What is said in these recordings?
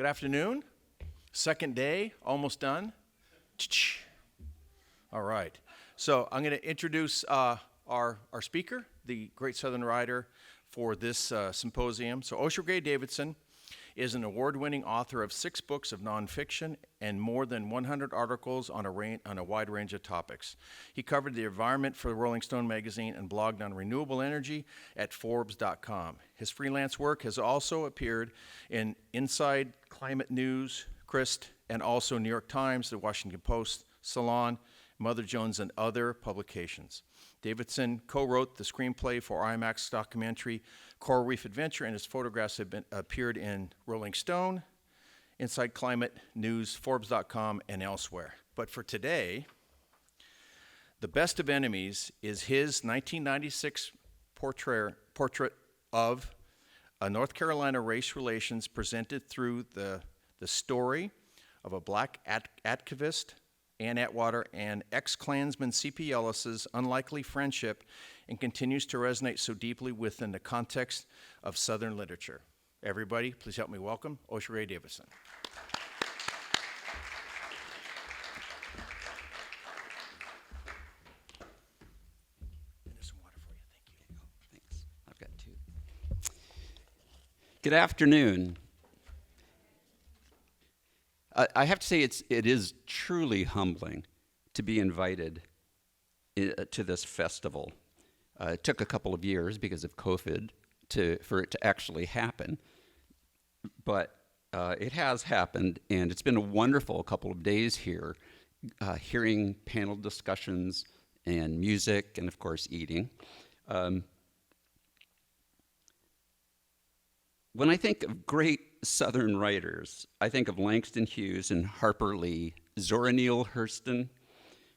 Good afternoon. Second day, almost done. All right. So I'm going to introduce our speaker, the great Southern writer for this symposium. So Osha Gray Davidson is an award-winning author of 6 books of nonfiction and more than 100 articles on a wide range of topics. He covered the environment for Rolling Stone magazine and blogged on renewable energy at Forbes.com. His freelance work has also appeared in Inside, Climate News, Christ, and also New York Times, The Washington Post, Salon, Mother Jones, and other publications. Davidson co-wrote the screenplay for IMAX documentary Coral Reef Adventure, and his photographs have appeared in Rolling Stone, Inside Climate News, Forbes.com, and elsewhere. But for today, The Best of Enemies is his 1996 portrait of North Carolina race relations presented through the story of a black activist, Ann Atwater, and ex-Klansman C.P. Ellis's unlikely friendship, and continues to resonate so deeply within the context of Southern literature. Everybody, please help me welcome Osha Ray Davidson. And there's some water for you. Thank you. Thanks. I've got 2. Good afternoon. I have to say it is truly humbling to be invited to this festival. It took a couple of years because of COVID for it to actually happen, but it has happened, and it's been a wonderful couple of days here, hearing panel discussions and music and, of course, eating. When I think of great Southern writers, I think of Langston Hughes and Harper Lee, Zora Neale Hurston,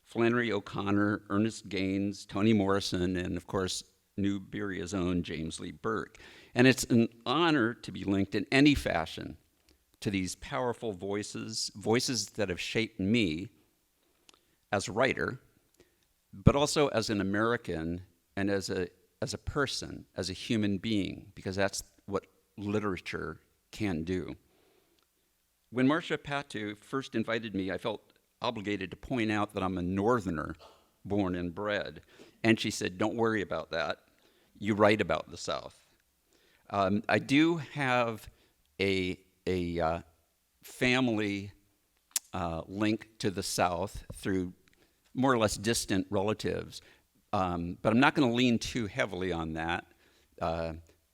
Flannery O'Connor, Ernest Gaines, Toni Morrison, and of course, New Beria's own James Lee Burke. And it's an honor to be linked in any fashion to these powerful voices that have shaped me as a writer, but also as an American and as a person, as a human being, because that's what literature can do. When Marcia Patu first invited me, I felt obligated to point out that I'm a Northerner, born and bred. And she said, "Don't worry about that. You write about the South." I do have a family link to the South through more or less distant relatives, but I'm not going to lean too heavily on that.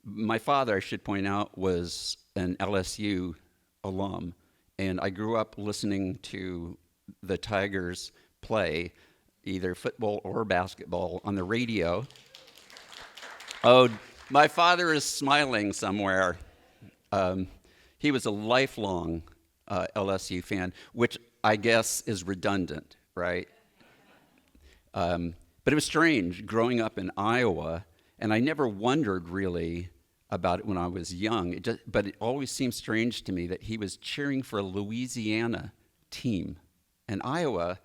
My father, I should point out, was an LSU alum, and I grew up listening to the Tigers play either football or basketball on the radio. Oh, my father is smiling somewhere. He was a lifelong LSU fan, which I guess is redundant, right? But it was strange growing up in Iowa. And I never wondered really about it when I was young, but it always seemed strange to me that he was cheering for a Louisiana team. And Iowa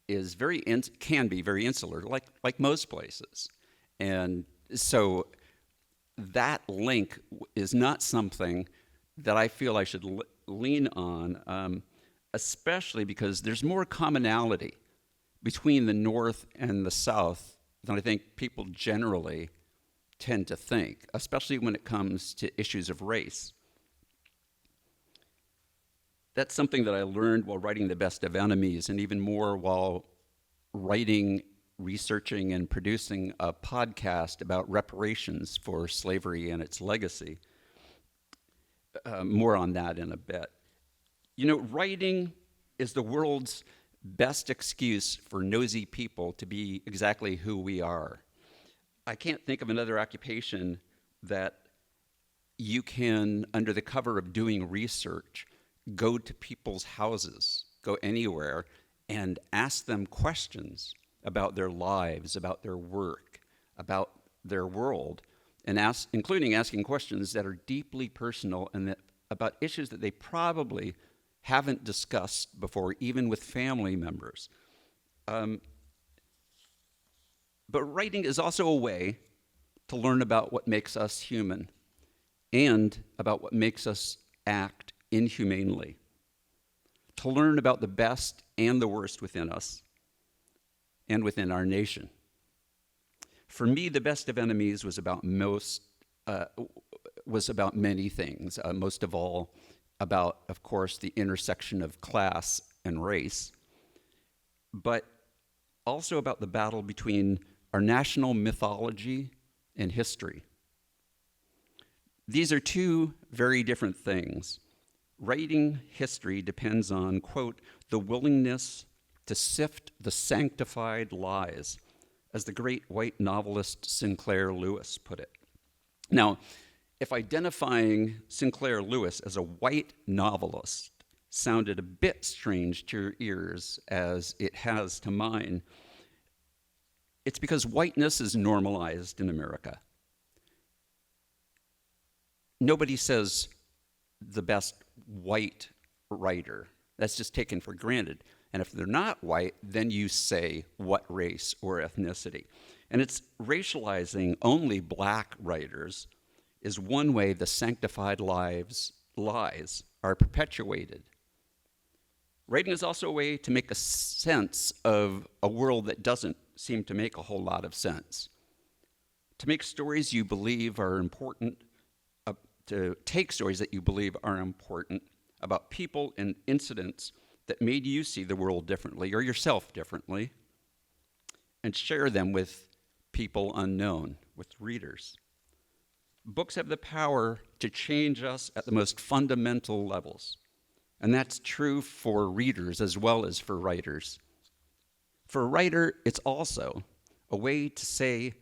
is can be very insular, like most places. And so that link is not something that I feel I should lean on, especially because there's more commonality between the North and the South than I think people generally tend to think, especially when it comes to issues of race. That's something that I learned while writing The Best of Enemies, and even more while writing, researching, and producing a podcast about reparations for slavery and its legacy. More on that in a bit. You know, writing is the world's best excuse for nosy people to be exactly who we are. I can't think of another occupation that you can, under the cover of doing research, go to people's houses, go anywhere, and ask them questions about their lives, about their work, about their world, and including asking questions that are deeply personal and about issues that they probably haven't discussed before, even with family members. But writing is also a way to learn about what makes us human and about what makes us act inhumanely, to learn about the best and the worst within us and within our nation. For me, The Best of Enemies was about many things. Most of all, about, of course, the intersection of class and race, but also about the battle between our national mythology and history. These are two very different things. Writing history depends on, quote, the willingness to sift the sanctified lies, as the great white novelist Sinclair Lewis put it. Now, if identifying Sinclair Lewis as a white novelist sounded a bit strange to your ears, as it has to mine, it's because whiteness is normalized in America. Nobody says the best white writer. That's just taken for granted. And if they're not white, then you say what race or ethnicity. And it's racializing only black writers is one way the sanctified lies are perpetuated. Writing is also a way to make a sense of a world that doesn't seem to make a whole lot of sense. To make stories you believe are important, to take stories that you believe are important about people and incidents that made you see the world differently or yourself differently, and share them with people unknown, with readers. Books have the power to change us at the most fundamental levels, and that's true for readers as well as for writers. For a writer, it's also a way to say,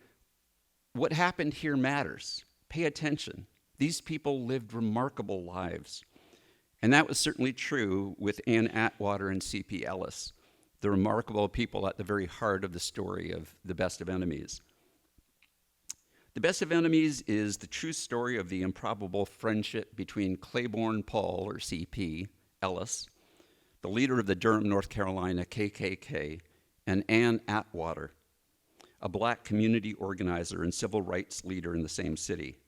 what happened here matters. Pay attention. These people lived remarkable lives. And that was certainly true with Anne Atwater and C.P. Ellis, the remarkable people at the very heart of the story of The Best of Enemies. The Best of Enemies is the true story of the improbable friendship between Claiborne Paul, or C.P. Ellis, the leader of the Durham, North Carolina KKK, and Anne Atwater, a black community organizer and civil rights leader in the same city.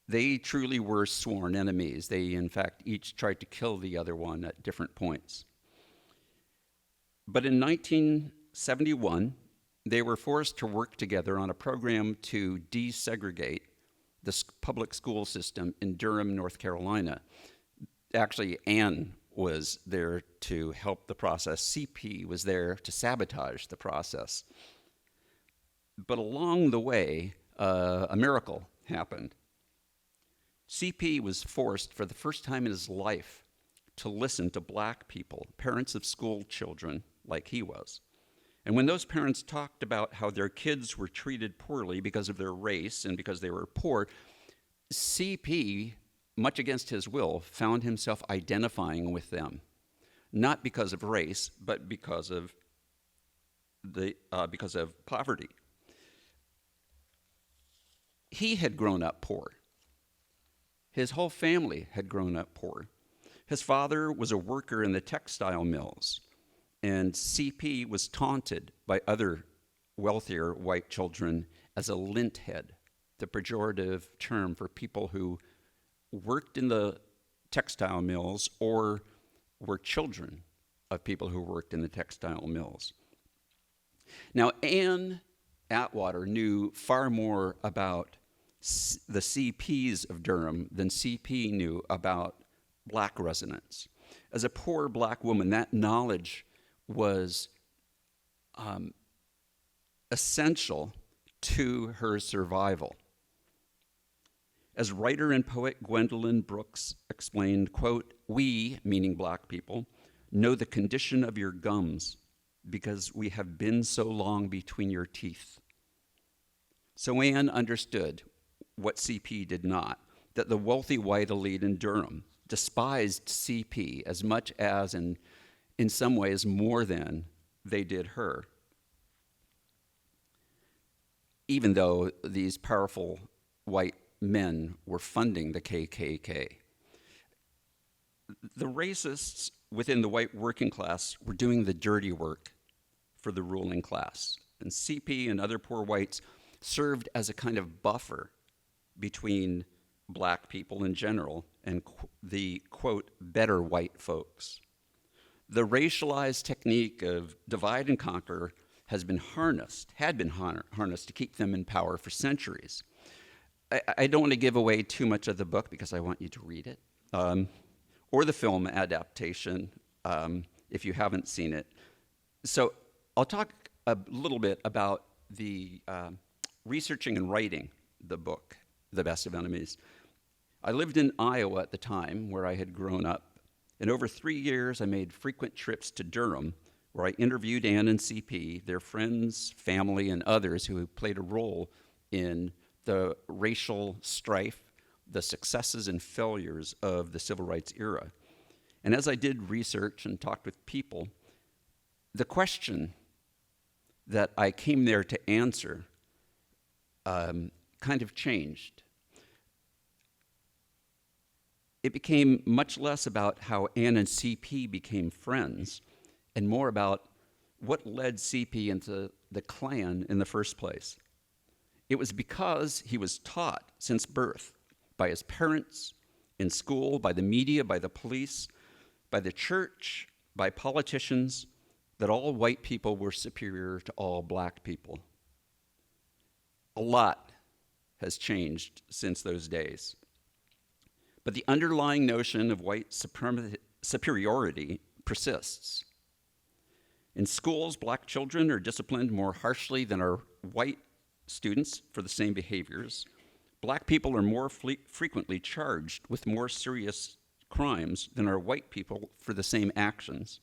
They truly were sworn enemies. They, in fact, each tried to kill the other one at different points. But in 1971, they were forced to work together on a program to desegregate the public school system in Durham, North Carolina. Actually, Anne was there to help the process. CP was there to sabotage the process. But along the way, a miracle happened. CP was forced for the first time in his life to listen to black people, parents of school children like he was. And when those parents talked about how their kids were treated poorly because of their race and because they were poor, CP, much against his will, found himself identifying with them, not because of race, but because of poverty. He had grown up poor. His whole family had grown up poor. His father was a worker in the textile mills, and CP was taunted by other wealthier white children as a lint head, the pejorative term for people who worked in the textile mills or were children of people who worked in the textile mills. Now, Anne Atwater knew far more about the CPs of Durham than CP knew about black residents. As a poor black woman, that knowledge was essential to her survival. As writer and poet Gwendolyn Brooks explained, quote, "We, meaning black people, know the condition of your gums because we have been so long between your teeth." So Anne understood what CP did not, that the wealthy white elite in Durham despised CP as much as, and in some ways more than, they did her. Even though these powerful white men were funding the KKK. The racists within the white working class were doing the dirty work for the ruling class. And CP and other poor whites served as a kind of buffer between black people in general and the, quote, better white folks. The racialized technique of divide and conquer had been harnessed to keep them in power for centuries. I don't want to give away too much of the book because I want you to read it, or the film adaptation if you haven't seen it. So I'll talk a little bit about the researching and writing the book, The Best of Enemies. I lived in Iowa at the time, where I had grown up, and over 3 years I made frequent trips to Durham, where I interviewed Ann and CP, their friends, family, and others who played a role in the racial strife, the successes and failures of the civil rights era. And as I did research and talked with people, the question that I came there to answer kind of changed. It became much less about how Ann and CP became friends and more about what led CP into the Klan in the first place. It was because he was taught since birth by his parents, in school, by the media, by the police, by the church, by politicians, that all white people were superior to all black people. A lot has changed since those days. But the underlying notion of white superiority persists. In schools, black children are disciplined more harshly than our white students for the same behaviors. Black people are more frequently charged with more serious crimes than our white people for the same actions.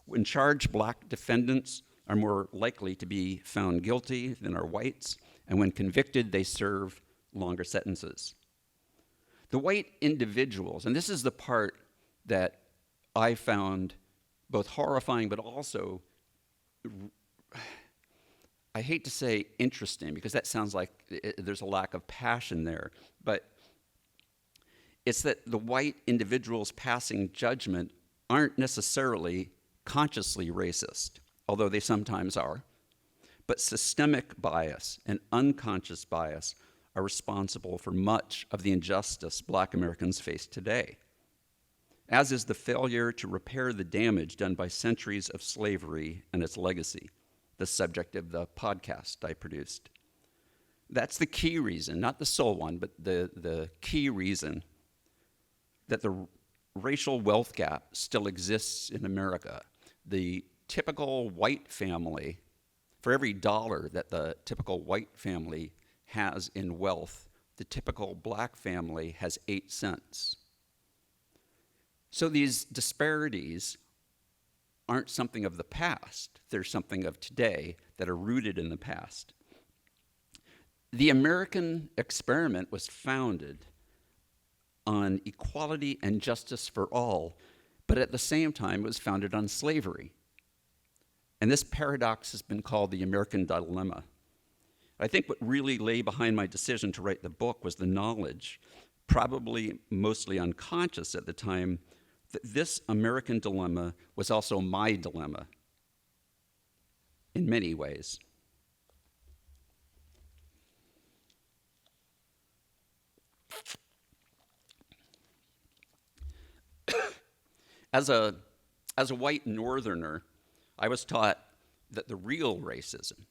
When charged, black defendants are more likely to be found guilty than our whites, and when convicted, they serve longer sentences. The white individuals, and this is the part that I found both horrifying but also, I hate to say interesting because that sounds like there's a lack of passion there, but it's that the white individuals passing judgment aren't necessarily consciously racist, although they sometimes are, but systemic bias and unconscious bias are responsible for much of the injustice black Americans face today, as is the failure to repair the damage done by centuries of slavery and its legacy, the subject of the podcast I produced. That's the key reason, not the sole one, but the key reason that the racial wealth gap still exists in America. The typical white family, for every dollar that the typical white family has in wealth, the typical black family has 8 cents. So these disparities aren't something of the past. They're something of today that are rooted in the past. The American experiment was founded on equality and justice for all, but at the same time it was founded on slavery. And this paradox has been called the American dilemma. I think what really lay behind my decision to write the book was the knowledge, probably mostly unconscious at the time, that this American dilemma was also my dilemma in many ways. As a white northerner, I was taught that the real racism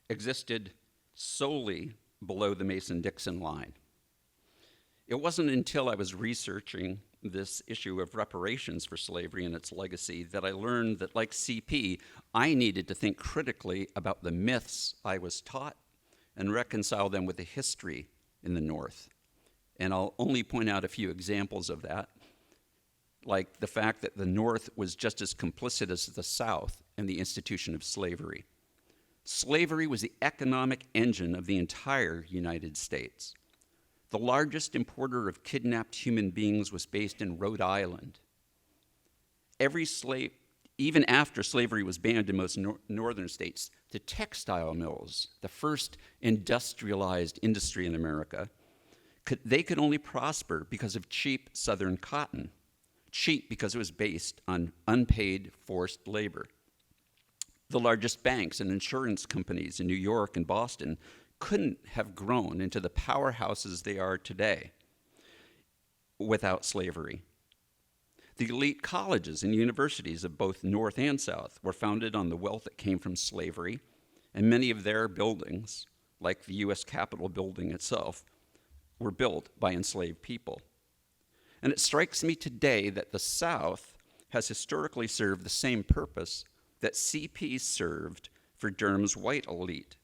existed solely below the Mason-Dixon line. It wasn't until I was researching this issue of reparations for slavery and its legacy that I learned that, like CP, I needed to think critically about the myths I was taught and reconcile them with the history in the North. And I'll only point out a few examples of that, like the fact that the North was just as complicit as the South in the institution of slavery. Slavery was the economic engine of the entire United States. The largest importer of kidnapped human beings was based in Rhode Island. Every slave, even after slavery was banned in most northern states, the textile mills, the first industrialized industry in America, they could only prosper because of cheap Southern cotton. Cheap because it was based on unpaid forced labor. The largest banks and insurance companies in New York and Boston couldn't have grown into the powerhouses they are today without slavery. The elite colleges and universities of both North and South were founded on the wealth that came from slavery, and many of their buildings, like the U.S. Capitol building itself, were built by enslaved people. And it strikes me today that the South has historically served the same purpose that CP served for Durham's white elite,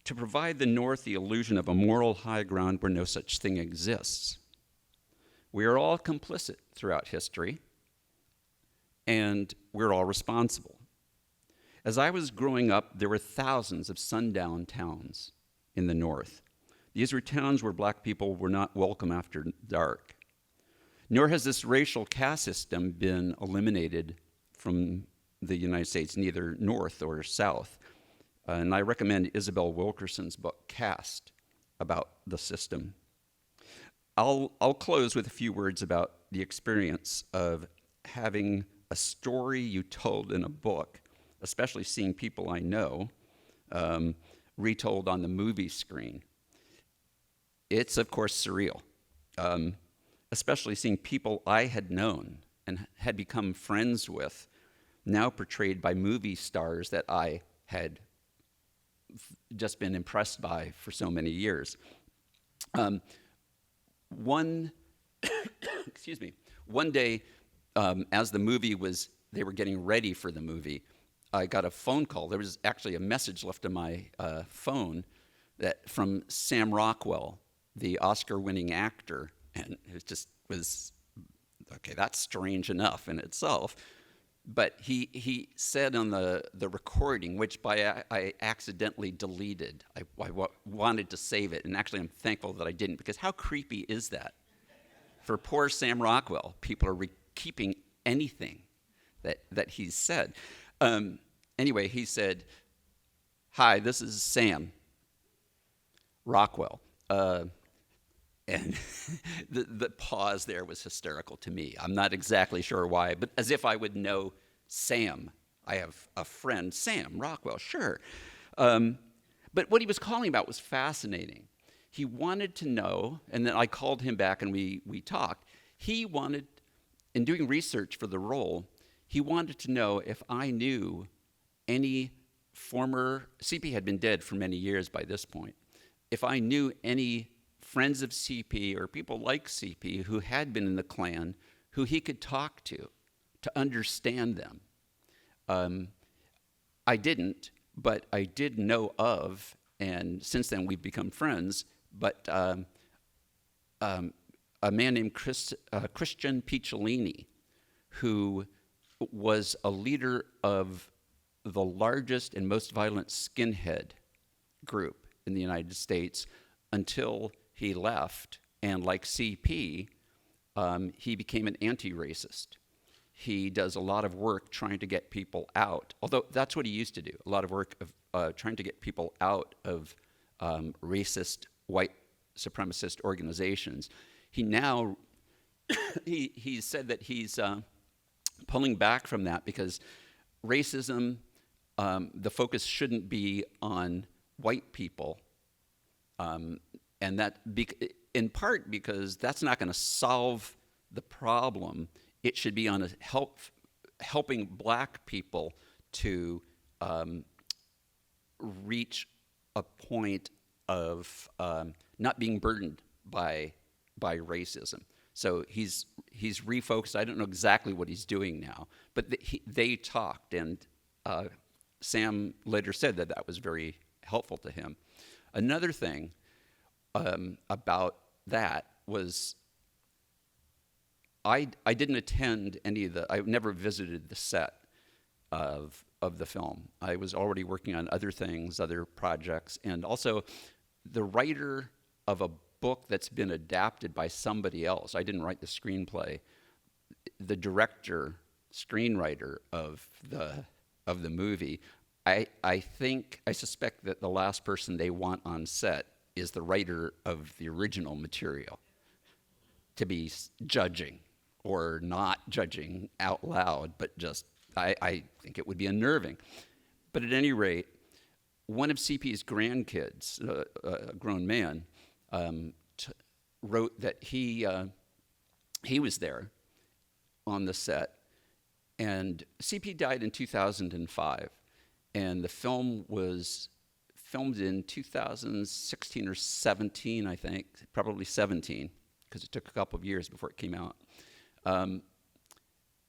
to provide the North the illusion of a moral high ground where no such thing exists. We are all complicit throughout history, and we're all responsible. As I was growing up, there were thousands of sundown towns in the North. These were towns where black people were not welcome after dark. Nor has this racial caste system been eliminated from the United States, neither North or South. And I recommend Isabel Wilkerson's book, Caste, about the system. I'll close with a few words about the experience of having a story you told in a book, especially seeing people I know, retold on the movie screen. It's, of course, surreal, especially seeing people I had known and had become friends with, now portrayed by movie stars that I had just been impressed by for so many years. One day, as the movie they were getting ready for the movie, I got a phone call. There was actually a message left on my phone from Sam Rockwell, the Oscar-winning actor, and it was, okay, that's strange enough in itself. But he said on the recording, which I accidentally deleted. I wanted to save it, and actually I'm thankful that I didn't, because how creepy is that? For poor Sam Rockwell, people are keeping anything that he's said. Anyway, he said, "Hi, this is Sam Rockwell." And the pause there was hysterical to me. I'm not exactly sure why, but as if I would know Sam. I have a friend, Sam Rockwell, sure. But what he was calling about was fascinating. He wanted to know, and then I called him back and we talked. He wanted, in doing research for the role, he wanted to know if I knew any former, CP had been dead for many years by this point, if I knew any friends of CP or people like CP who had been in the Klan who he could talk to understand them. I didn't, but I did know of, and since then we've become friends, but a man named Christian Picciolini, who was a leader of the largest and most violent skinhead group in the United States until he left, and like CP, he became an anti-racist. He does a lot of work trying to get people out, although that's what he used to do, a lot of work of trying to get people out of racist, white supremacist organizations. He now, he said that he's pulling back from that because racism, the focus shouldn't be on white people, and that in part because that's not going to solve the problem. It should be on helping black people to reach a point of not being burdened by racism. So he's refocused. I don't know exactly what he's doing now, but they talked, and Sam later said that was very helpful to him. Another thing about that was I didn't attend I never visited the set of the film. I was already working on other things, other projects, and also the writer of a book that's been adapted by somebody else. I didn't write the screenplay. The director, screenwriter of the movie, I suspect that the last person they want on set is the writer of the original material to be judging, or not judging out loud, but just, I think it would be unnerving. But at any rate, one of CP's grandkids, a grown man, wrote that he he was there on the set. And CP died in 2005, and the film was filmed in 2016 or 17, I think, probably 17, because it took a couple of years before it came out. And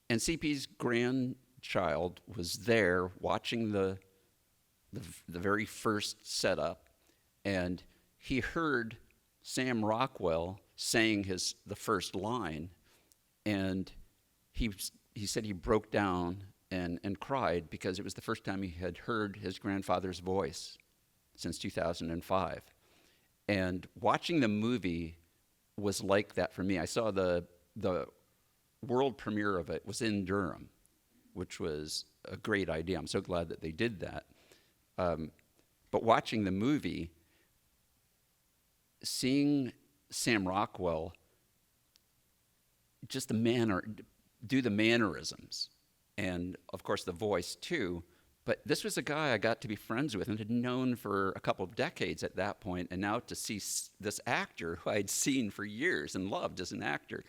CP's grandchild was there watching the very first setup, and he heard Sam Rockwell saying the first line, and he said he broke down and cried because it was the first time he had heard his grandfather's voice since 2005. And watching the movie was like that for me. I saw the world premiere of it was in Durham, which was a great idea. I'm so glad that they did that. But watching the movie, seeing Sam Rockwell, just do the mannerisms, and of course the voice too. But this was a guy I got to be friends with and had known for a couple of decades at that point, and now to see this actor who I'd seen for years and loved as an actor,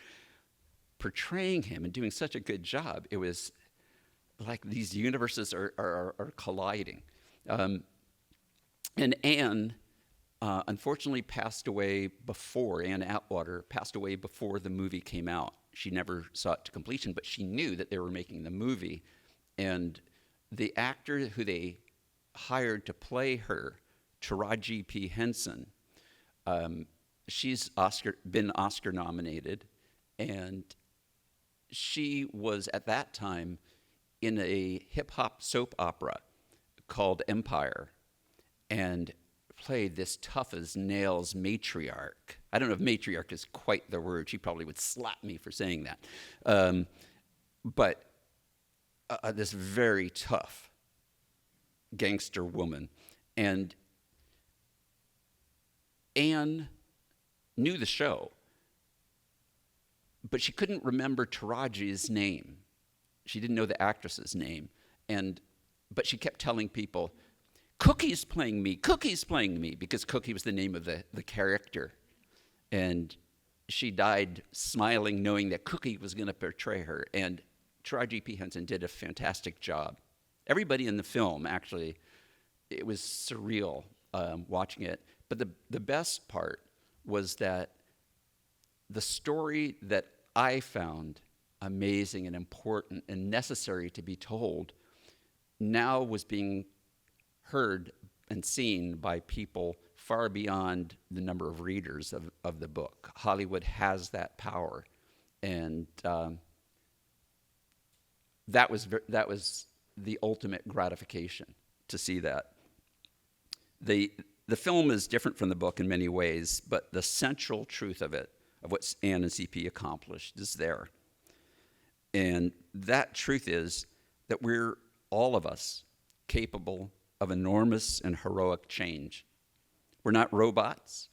portraying him and doing such a good job, it was like these universes are colliding. And Anne, unfortunately, passed away before, Anne Atwater passed away before the movie came out. She never saw it to completion, but she knew that they were making the movie. And the actor who they hired to play her, Taraji P. Henson, she's been Oscar nominated, and she was at that time in a hip-hop soap opera called Empire, and played this tough as nails matriarch. I don't know if matriarch is quite the word. She probably would slap me for saying that. But this very tough gangster woman. And Anne knew the show, but she couldn't remember Taraji's name. She didn't know the actress's name. But she kept telling people, Cookie's playing me, because Cookie was the name of the character. And she died smiling, knowing that Cookie was going to portray her. And Taraji P. Henson did a fantastic job. Everybody in the film, actually, it was surreal watching it. But the best part was that the story that I found amazing and important and necessary to be told now was being heard and seen by people far beyond the number of readers of the book. Hollywood has that power, and that was the ultimate gratification to see that. The film is different from the book in many ways, but the central truth of it, of what Anne and CP accomplished, is there. And that truth is that we're, all of us, capable of enormous and heroic change. We're not robots.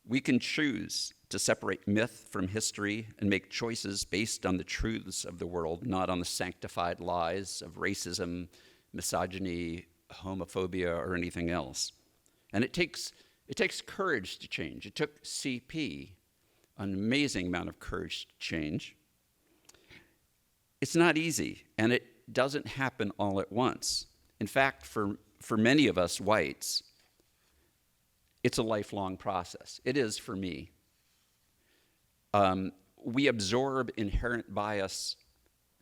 We can choose to separate myth from history and make choices based on the truths of the world, not on the sanctified lies of racism, misogyny, homophobia, or anything else. And it takes courage to change. It took CP an amazing amount of courage to change. It's not easy, and it doesn't happen all at once. In fact, for many of us whites, it's a lifelong process. It is for me. We absorb inherent bias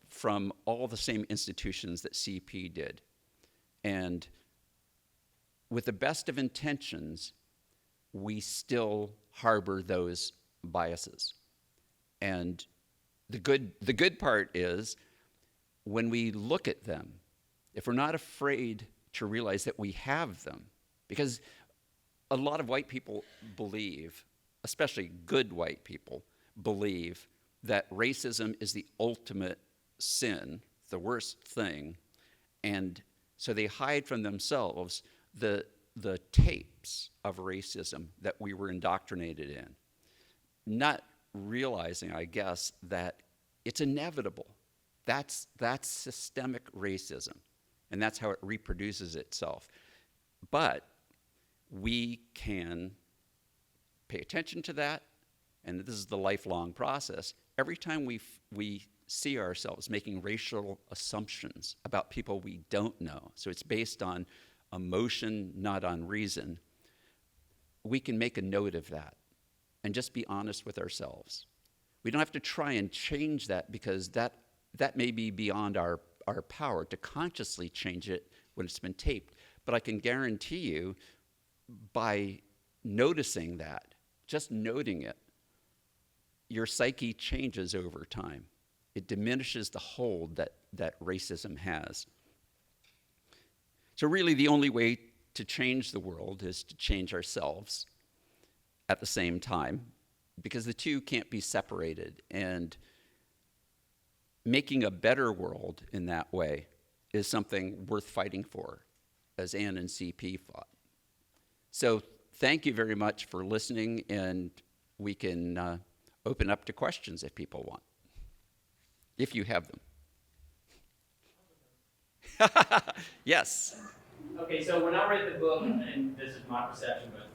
from all the same institutions that CP did. And with the best of intentions, we still harbor those biases. And the good part is, when we look at them, if we're not afraid to realize that we have them, because a lot of white people believe, especially good white people, believe that racism is the ultimate sin, the worst thing, and so they hide from themselves the tapes of racism that we were indoctrinated in, not realizing, I guess, that it's inevitable. That's systemic racism, and that's how it reproduces itself. But we can pay attention to that and this is the lifelong process, every time we see ourselves making racial assumptions about people we don't know, so it's based on emotion, not on reason, we can make a note of that and just be honest with ourselves. We don't have to try and change that, because that may be beyond our power to consciously change it when it's been taped. But I can guarantee you, by noticing that, just noting it, your psyche changes over time. It diminishes the hold that racism has. So really the only way to change the world is to change ourselves at the same time, because the two can't be separated. And making a better world in that way is something worth fighting for, as Ann and CP fought. So thank you very much for listening, and we can open up to questions if people want, if you have them. Yes. Okay, so when I read the book, and this is my perception, but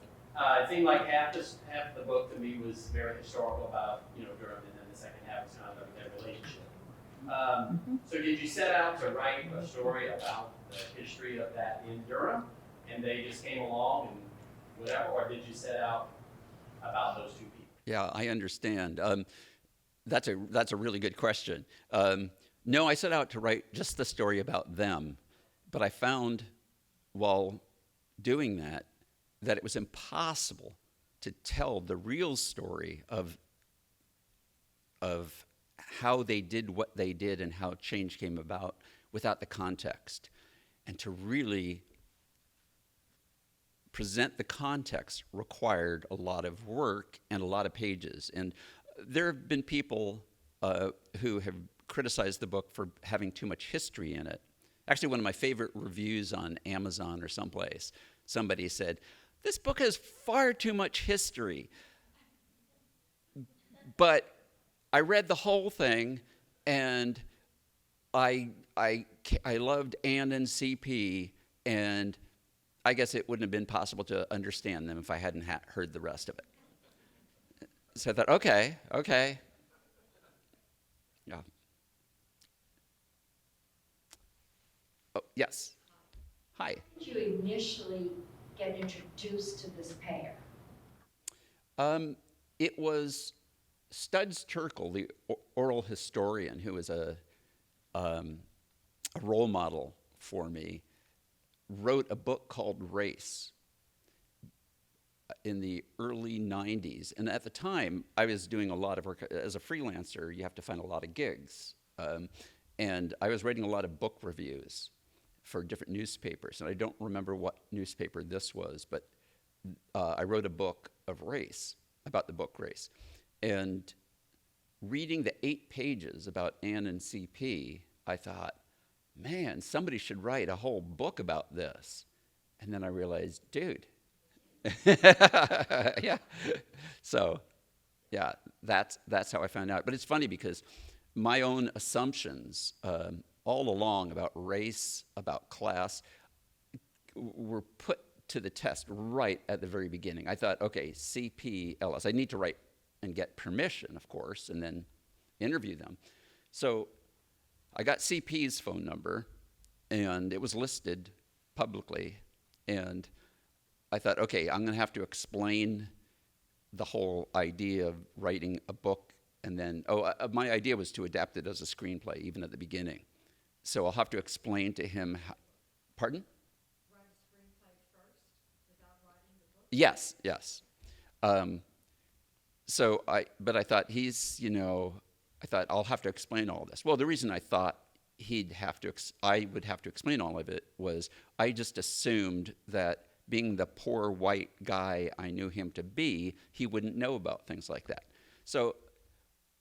it seemed like half the book to me was very historical about, Durham, and then the second half was kind of their relationship. So did you set out to write a story about the history of that in Durham, and they just came along and whatever, or did you set out about those two people? Yeah, I understand. That's a really good question. No, I set out to write just the story about them, but I found while doing that it was impossible to tell the real story of how they did what they did and how change came about without the context. And to really present the context required a lot of work and a lot of pages. And there have been people who have criticized the book for having too much history in it. Actually, one of my favorite reviews on Amazon or someplace, somebody said, "This book has far too much history." But I read the whole thing, and I loved Ann and CP, and I guess it wouldn't have been possible to understand them if I hadn't heard the rest of it. So I thought, okay. Yeah. Oh, yes. Hi. How did you initially get introduced to this pair? It was Studs Terkel, the oral historian, who was a role model for me, wrote a book called Race in the early 90s. And at the time, I was doing a lot of work. As a freelancer, you have to find a lot of gigs. And I was writing a lot of book reviews for different newspapers. And I don't remember what newspaper this was, but I wrote a book of Race, about the book Race. And reading the 8 pages about Ann and CP, I thought, man, somebody should write a whole book about this. And then I realized, dude. Yeah. So, yeah, that's how I found out. But it's funny because my own assumptions all along about race, about class, were put to the test right at the very beginning. I thought, okay, CP, LS, I need to write and get permission, of course, and then interview them. So I got CP's phone number, and it was listed publicly, and I thought, okay, I'm going to have to explain the whole idea of writing a book, and then, my idea was to adapt it as a screenplay, even at the beginning. So I'll have to explain to him, pardon? Write a screenplay first without writing the book? Yes. But I thought I thought I'll have to explain all this. Well, the reason I thought I would have to explain all of it was I just assumed that being the poor white guy I knew him to be, he wouldn't know about things like that. So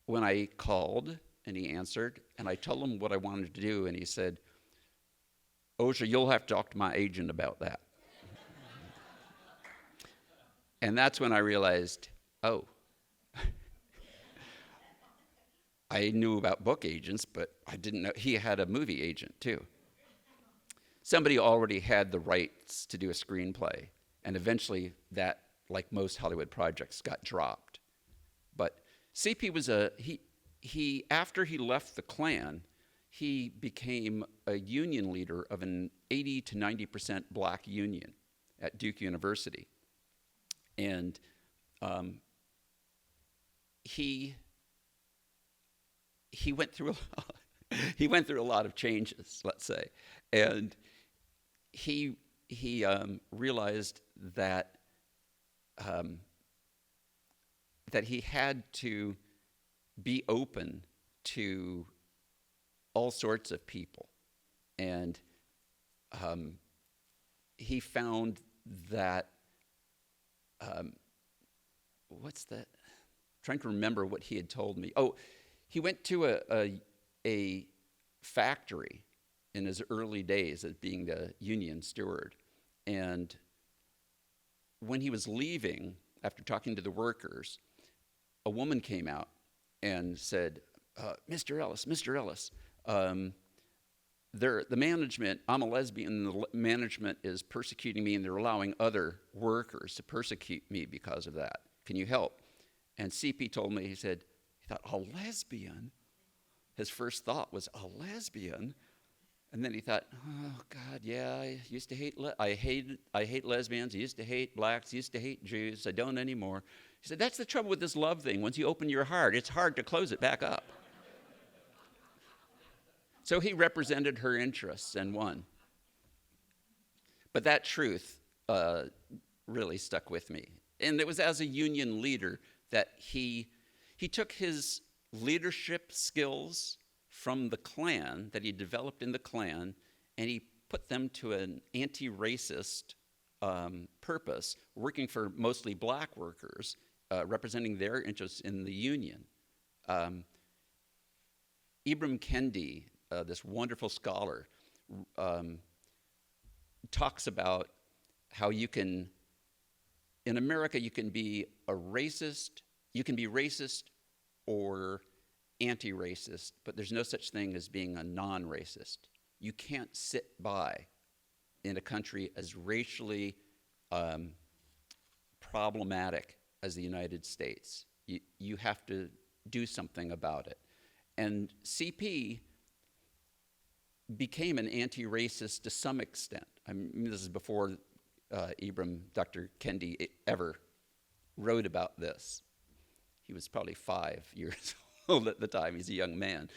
when I called and he answered, and I told him what I wanted to do, and he said, "Osha, you'll have to talk to my agent about that." And that's when I realized, oh, I knew about book agents, but I didn't know he had a movie agent too. Somebody already had the rights to do a screenplay, and eventually that, like most Hollywood projects, got dropped. But CP was he after he left the Klan, he became a union leader of an 80 to 90% black union at Duke University. And he went through he went through a lot of changes, let's say, and he realized that that he had to be open to all sorts of people, and he found that what's that? I'm trying to remember what he had told me. Oh, he went to a factory in his early days as being the union steward, and when he was leaving, after talking to the workers, a woman came out and said, Mr. Ellis, the management, I'm a lesbian, the management is persecuting me, and they're allowing other workers to persecute me because of that. Can you help? And CP told me, he thought, a lesbian? His first thought was, a lesbian? And then he thought, oh God, yeah, I used to hate, I hate lesbians, I used to hate blacks, I used to hate Jews, I don't anymore. He said, that's the trouble with this love thing. Once you open your heart, it's hard to close it back up. So he represented her interests and won. But that truth really stuck with me. And it was as a union leader that he took his leadership skills from the Klan that he developed in the Klan, and he put them to an anti-racist purpose, working for mostly black workers, representing their interests in the union. Ibram Kendi, this wonderful scholar, talks about how in America, you can be racist or anti-racist, but there's no such thing as being a non-racist. You can't sit by in a country as racially problematic as the United States. You have to do something about it. And CP became an anti-racist to some extent. I mean, this is before Dr. Kendi ever wrote about this. He was probably 5 years old at the time. He's a young man.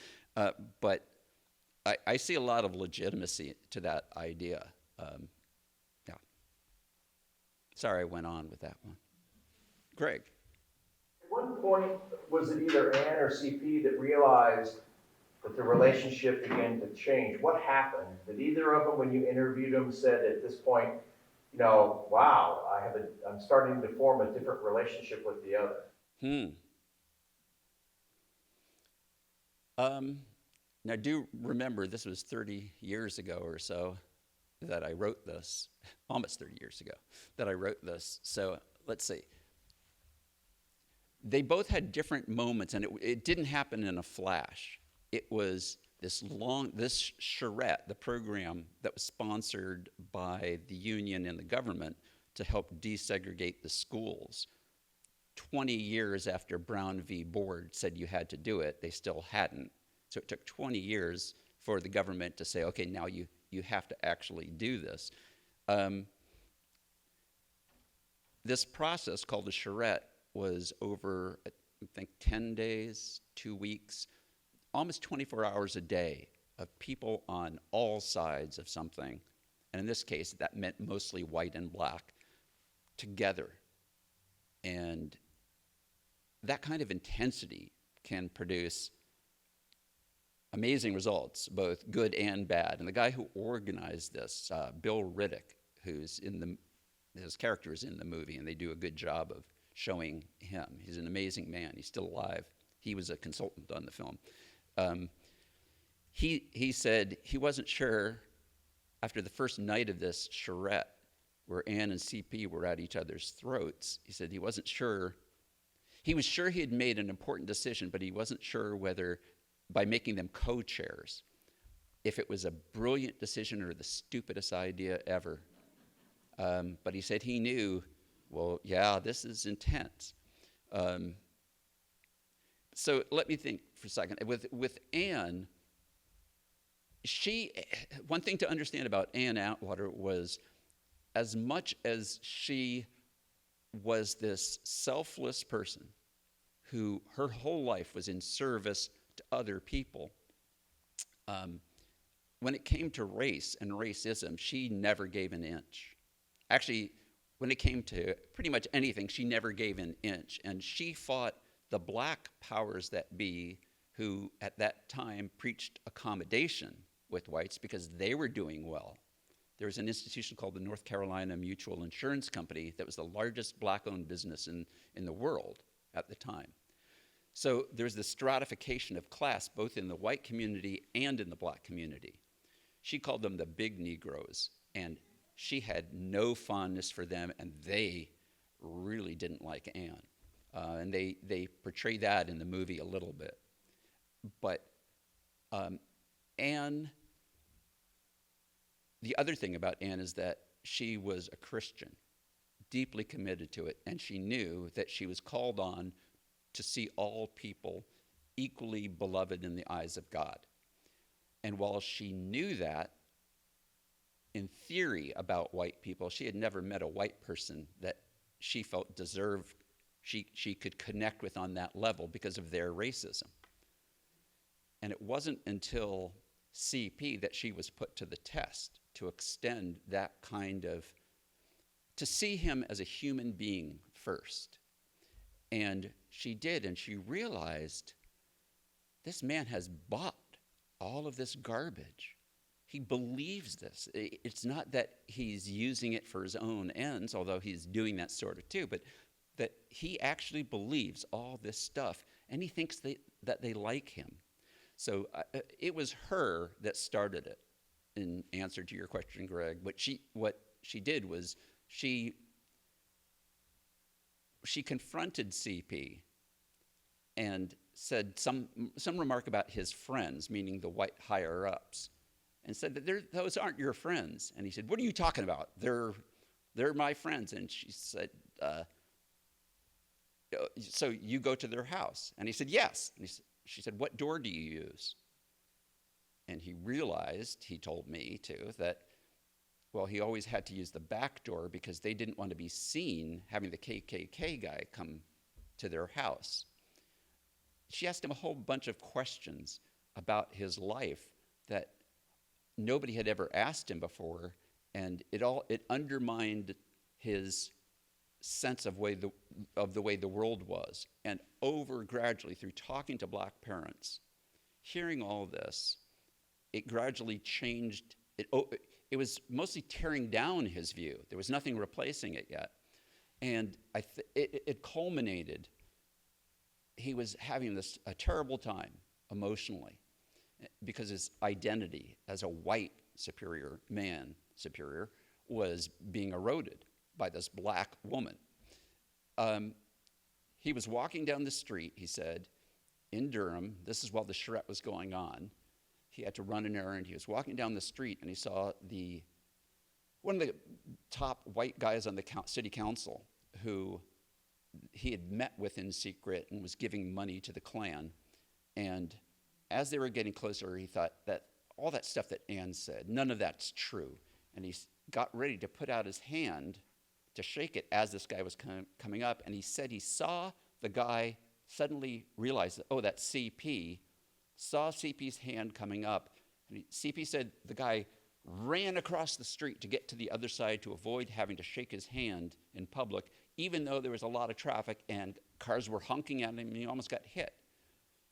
But I see a lot of legitimacy to that idea. Yeah. Sorry I went on with that one. Greg. At one point, was it either Ann or CP that realized that the relationship began to change? What happened? Did either of them, when you interviewed them, said at this point, wow, I'm starting to form a different relationship with the other? Now, do remember, this was 30 years ago or so that I wrote this, almost 30 years ago that I wrote this. So let's see. They both had different moments, and it didn't happen in a flash. It was this charrette, the program that was sponsored by the union and the government to help desegregate the schools. 20 years after Brown v. Board said you had to do it, they still hadn't. So it took 20 years for the government to say, okay, now you have to actually do this. This process called the charrette was over, I think, 10 days, 2 weeks, almost 24 hours a day of people on all sides of something. And in this case, that meant mostly white and black together. And that kind of intensity can produce amazing results, both good and bad. And the guy who organized this, Bill Riddick, his character is in the movie, and they do a good job of showing him. He's an amazing man. He's still alive. He was a consultant on the film. He said he wasn't sure after the first night of this charrette, where Ann and CP were at each other's throats. He said he wasn't sure. He was sure he had made an important decision, but he wasn't sure whether, by making them co-chairs, if it was a brilliant decision or the stupidest idea ever. But he said he knew, well, yeah, this is intense. So let me think for a second. With Anne, one thing to understand about Anne Atwater was, as much as she was this selfless person who her whole life was in service to other people, when it came to race and racism, she never gave an inch. Actually, when it came to pretty much anything, she never gave an inch. And she fought the black powers that be, who at that time preached accommodation with whites because they were doing well. There was an institution called the North Carolina Mutual Insurance Company that was the largest black-owned business in the world at the time. So there's this stratification of class both in the white community and in the black community. She called them the big Negroes, and she had no fondness for them, and they really didn't like Anne. And they portray that in the movie a little bit. But Anne, the other thing about Anne is that she was a Christian, deeply committed to it, and she knew that she was called on to see all people equally beloved in the eyes of God. And while she knew that, in theory about white people, she had never met a white person that she felt deserved, she could connect with on that level because of their racism. And it wasn't until CP that she was put to the test to extend that kind of, to see him as a human being first. And she did, and she realized this man has bought all of this garbage. He believes this. It's not that he's using it for his own ends, although he's doing that sort of too, but that he actually believes all this stuff, and he thinks that they like him. So it was her that started it, in answer to your question, Greg. What she did was she confronted CP and said some remark about his friends, meaning the white higher-ups, and said that those aren't your friends. And he said, "What are you talking about? They're my friends." And she said, "So you go to their house?" And he said, "Yes." And she said, "What door do you use?" And he realized, he told me too, that, well, he always had to use the back door because they didn't want to be seen having the KKK guy come to their house. She asked him a whole bunch of questions about his life that nobody had ever asked him before, and it undermined his sense of the way the world was. And gradually, through talking to black parents, hearing all this, it gradually changed. It was mostly tearing down his view. There was nothing replacing it yet. And it culminated. He was having a terrible time emotionally because his identity as a white superior was being eroded by this black woman. He was walking down the street, he said, in Durham. This is while the charrette was going on. He had to run an errand. He was walking down the street, and he saw one of the top white guys on the city council who he had met with in secret and was giving money to the Klan. And as they were getting closer, he thought that all that stuff that Anne said, none of that's true. And he got ready to put out his hand to shake it as this guy was coming up. And he said he saw the guy suddenly realize that, oh, that's CP, saw CP's hand coming up. And CP said the guy ran across the street to get to the other side to avoid having to shake his hand in public, even though there was a lot of traffic and cars were honking at him and he almost got hit.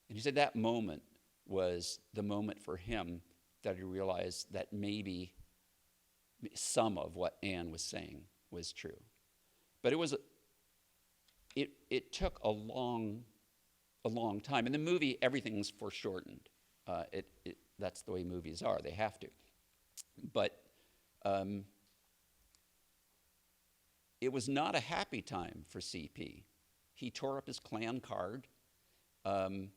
And he said that moment was the moment for him that he realized that maybe some of what Anne was saying was true. But it took a long time. In the movie, everything's foreshortened. That's the way movies are. They have to. But it was not a happy time for CP. He tore up his Klan card, and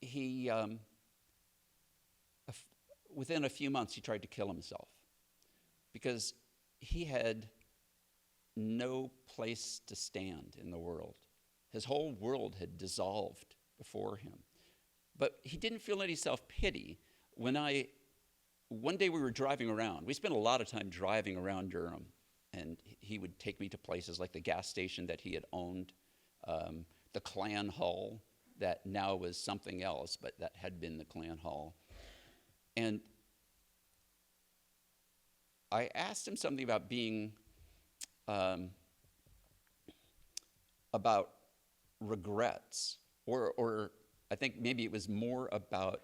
he, within a few months, he tried to kill himself because he had no place to stand in the world. His whole world had dissolved before him. But he didn't feel any self-pity. One day we were driving around. We spent a lot of time driving around Durham, and he would take me to places like the gas station that he had owned, the Clan Hall that now was something else, but that had been the Clan Hall. And I asked him something about being, about regrets, or I think maybe it was more about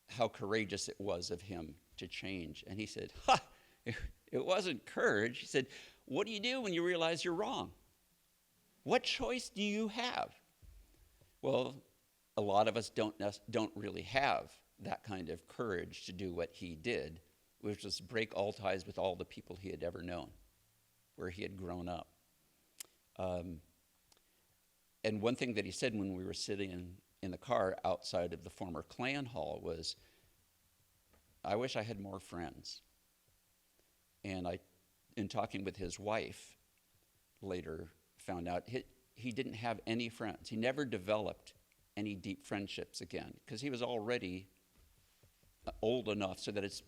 how courageous it was of him to change. And he said, it wasn't courage. He said, what do you do when you realize you're wrong? What choice do you have? Well, a lot of us don't really have that kind of courage to do what he did, which was break all ties with all the people he had ever known, where he had grown up. And one thing that he said when we were sitting in the car outside of the former Clan Hall was, I wish I had more friends. And in talking with his wife later, found out he didn't have any friends. He never developed any deep friendships again, because he was already old enough so that it's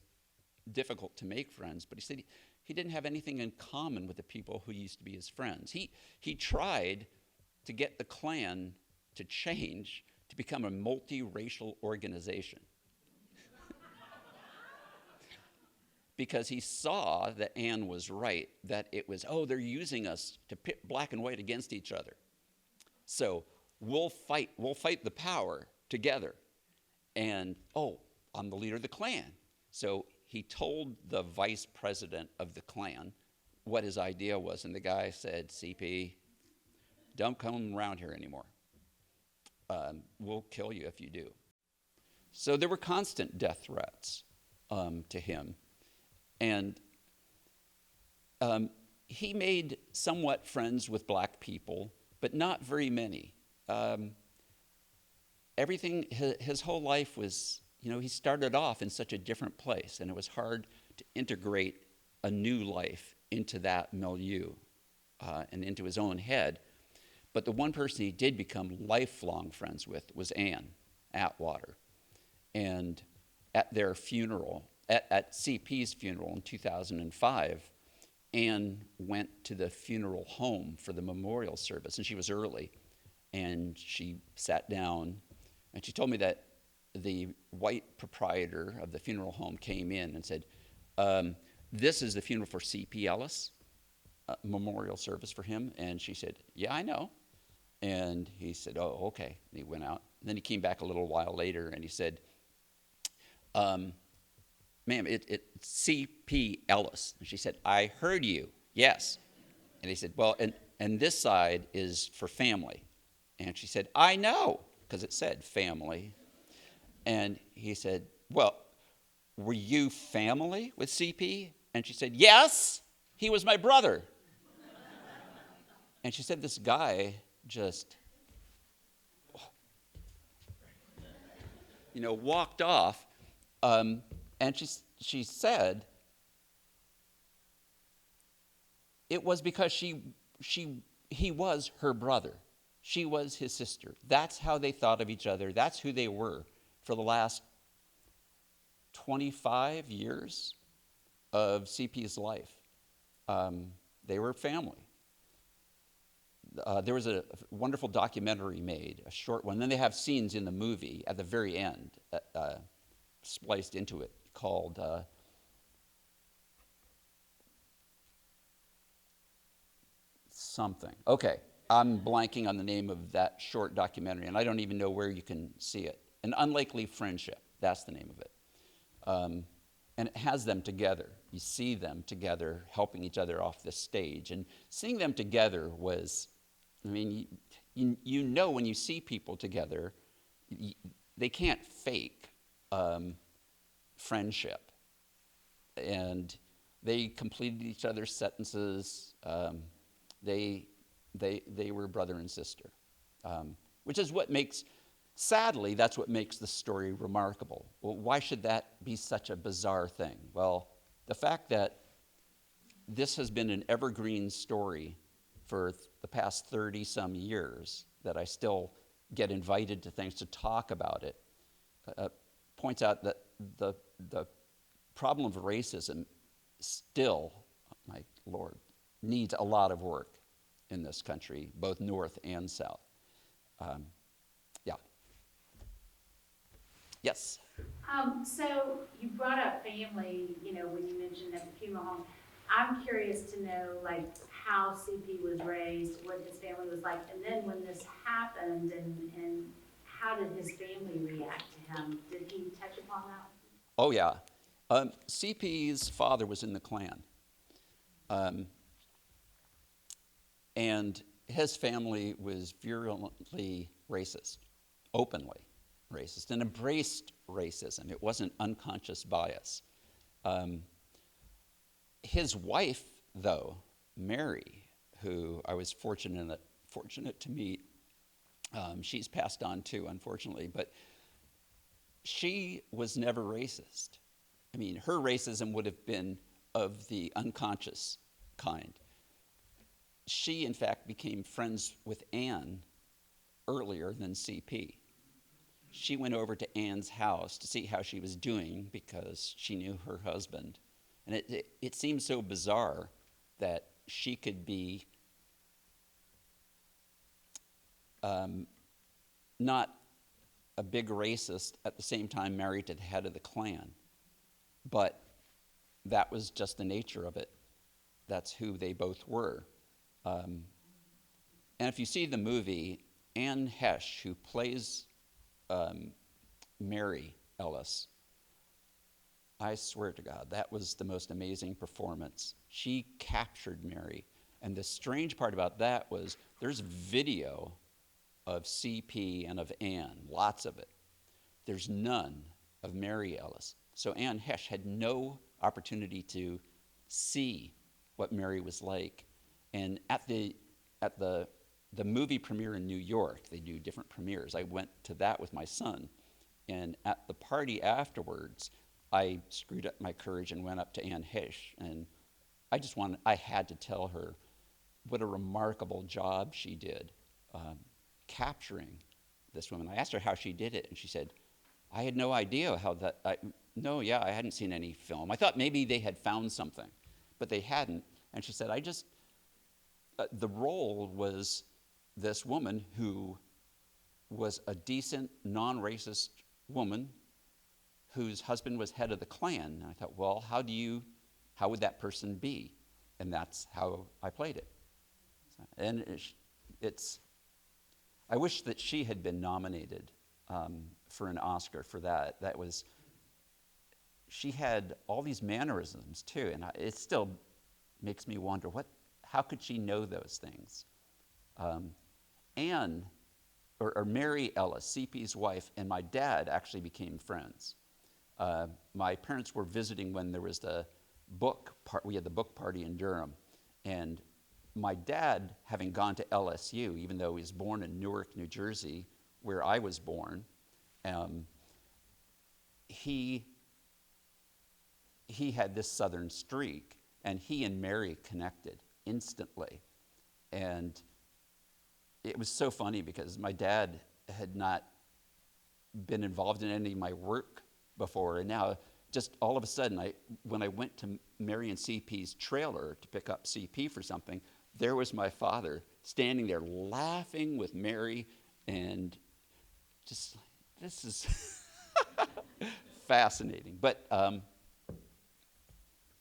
difficult to make friends. But he said he didn't have anything in common with the people who used to be his friends. He tried to get the Klan to change to become a multiracial organization. Because he saw that Anne was right, that it was, they're using us to pit black and white against each other. So we'll fight the power together. And, I'm the leader of the Klan. So he told the vice president of the Klan what his idea was, and the guy said, CP, don't come around here anymore. We'll kill you if you do. So there were constant death threats to him. And he made somewhat friends with black people, but not very many. His whole life was, he started off in such a different place, and it was hard to integrate a new life into that milieu and into his own head. But the one person he did become lifelong friends with was Anne Atwater. And at their funeral, at CP's funeral in 2005, Anne went to the funeral home for the memorial service, and she was early. And she sat down, and she told me that the white proprietor of the funeral home came in and said, this is the funeral for C.P. Ellis, memorial service for him. And she said, yeah, I know. And he said, oh, okay. And he went out. And then he came back a little while later, and he said, ma'am, it's C.P. Ellis. And she said, I heard you, yes. And he said, well, and this side is for family. And she said, I know, because it said family. And he said, well, were you family with CP? And she said, yes, he was my brother. And she said, this guy just, walked off. And she said, it was because he was her brother. She was his sister. That's how they thought of each other. That's who they were for the last 25 years of CP's life. They were family. There was a wonderful documentary made, a short one. Then they have scenes in the movie at the very end, spliced into it, called something. Okay, I'm blanking on the name of that short documentary, and I don't even know where you can see it. An Unlikely Friendship, that's the name of it. And it has them together. You see them together, helping each other off the stage. And seeing them together was, you know when you see people together, they can't fake friendship. And they completed each other's sentences. They were brother and sister, which is what makes, sadly, that's what makes the story remarkable. Well, why should that be such a bizarre thing? Well, the fact that this has been an evergreen story for the past 30-some years that I still get invited to things to talk about it, points out that the problem of racism still, my Lord, needs a lot of work in this country, both North and South. Yeah. Yes. So you brought up family, when you mentioned that funeral home. I'm curious to know, like, how CP was raised, what his family was like, and then when this happened, and how did his family react to him? Did he touch upon that? Oh, yeah. CP's father was in the Klan. And his family was virulently racist, openly racist, and embraced racism. It wasn't unconscious bias. His wife, though, Mary, who I was fortunate to meet, she's passed on too, unfortunately, but she was never racist. I mean, her racism would have been of the unconscious kind. She, in fact, became friends with Anne earlier than CP. She went over to Anne's house to see how she was doing because she knew her husband. And it seemed so bizarre that she could be not a big racist at the same time married to the head of the Klan. But that was just the nature of it. That's who they both were. And if you see the movie, Anne Hesh, who plays Mary Ellis, I swear to God, that was the most amazing performance. She captured Mary. And the strange part about that was there's video of CP and of Anne, lots of it. There's none of Mary Ellis. So Anne Hesh had no opportunity to see what Mary was like. And at the movie premiere in New York, they do different premieres. I went to that with my son. And at the party afterwards, I screwed up my courage and went up to Anne Hesh. And I had to tell her what a remarkable job she did capturing this woman. I asked her how she did it, and she said, I had no idea how that, I hadn't seen any film. I thought maybe they had found something, but they hadn't. And she said, the role was this woman who was a decent, non-racist woman whose husband was head of the Klan. And I thought, well, how would that person be? And that's how I played it. And I wish that she had been nominated for an Oscar for that. She had all these mannerisms too, and it still makes me wonder, how could she know those things? Anne, or Mary Ellis, CP's wife, and my dad actually became friends. My parents were visiting when there was we had the book party in Durham, and my dad, having gone to LSU, even though he was born in Newark, New Jersey, where I was born, he had this Southern streak, and he and Mary connected instantly. And it was so funny because my dad had not been involved in any of my work before, and now just all of a sudden, when I went to Mary and CP's trailer to pick up CP for something, there was my father standing there laughing with Mary, and just, this is fascinating. But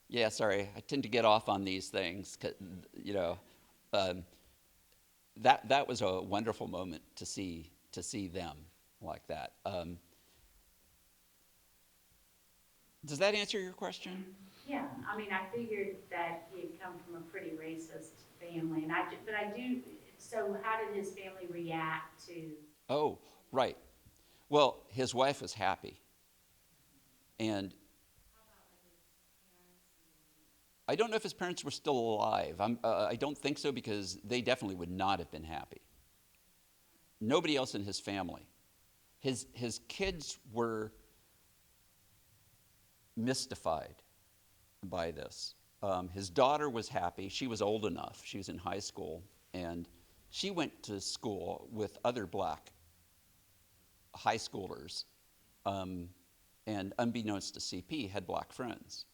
yeah, sorry, I tend to get off on these things, 'cause, that was a wonderful moment to see them like that. Does that answer your question? Yeah, I mean, I figured that he had come from a pretty racist family, so how did his family react to? Oh, right. Well, his wife was happy. And I don't know if his parents were still alive. I don't think so, because they definitely would not have been happy. Nobody else in his family. His kids were mystified by this. His daughter was happy. She was old enough. She was in high school. And she went to school with other black high schoolers, and unbeknownst to CP, had black friends.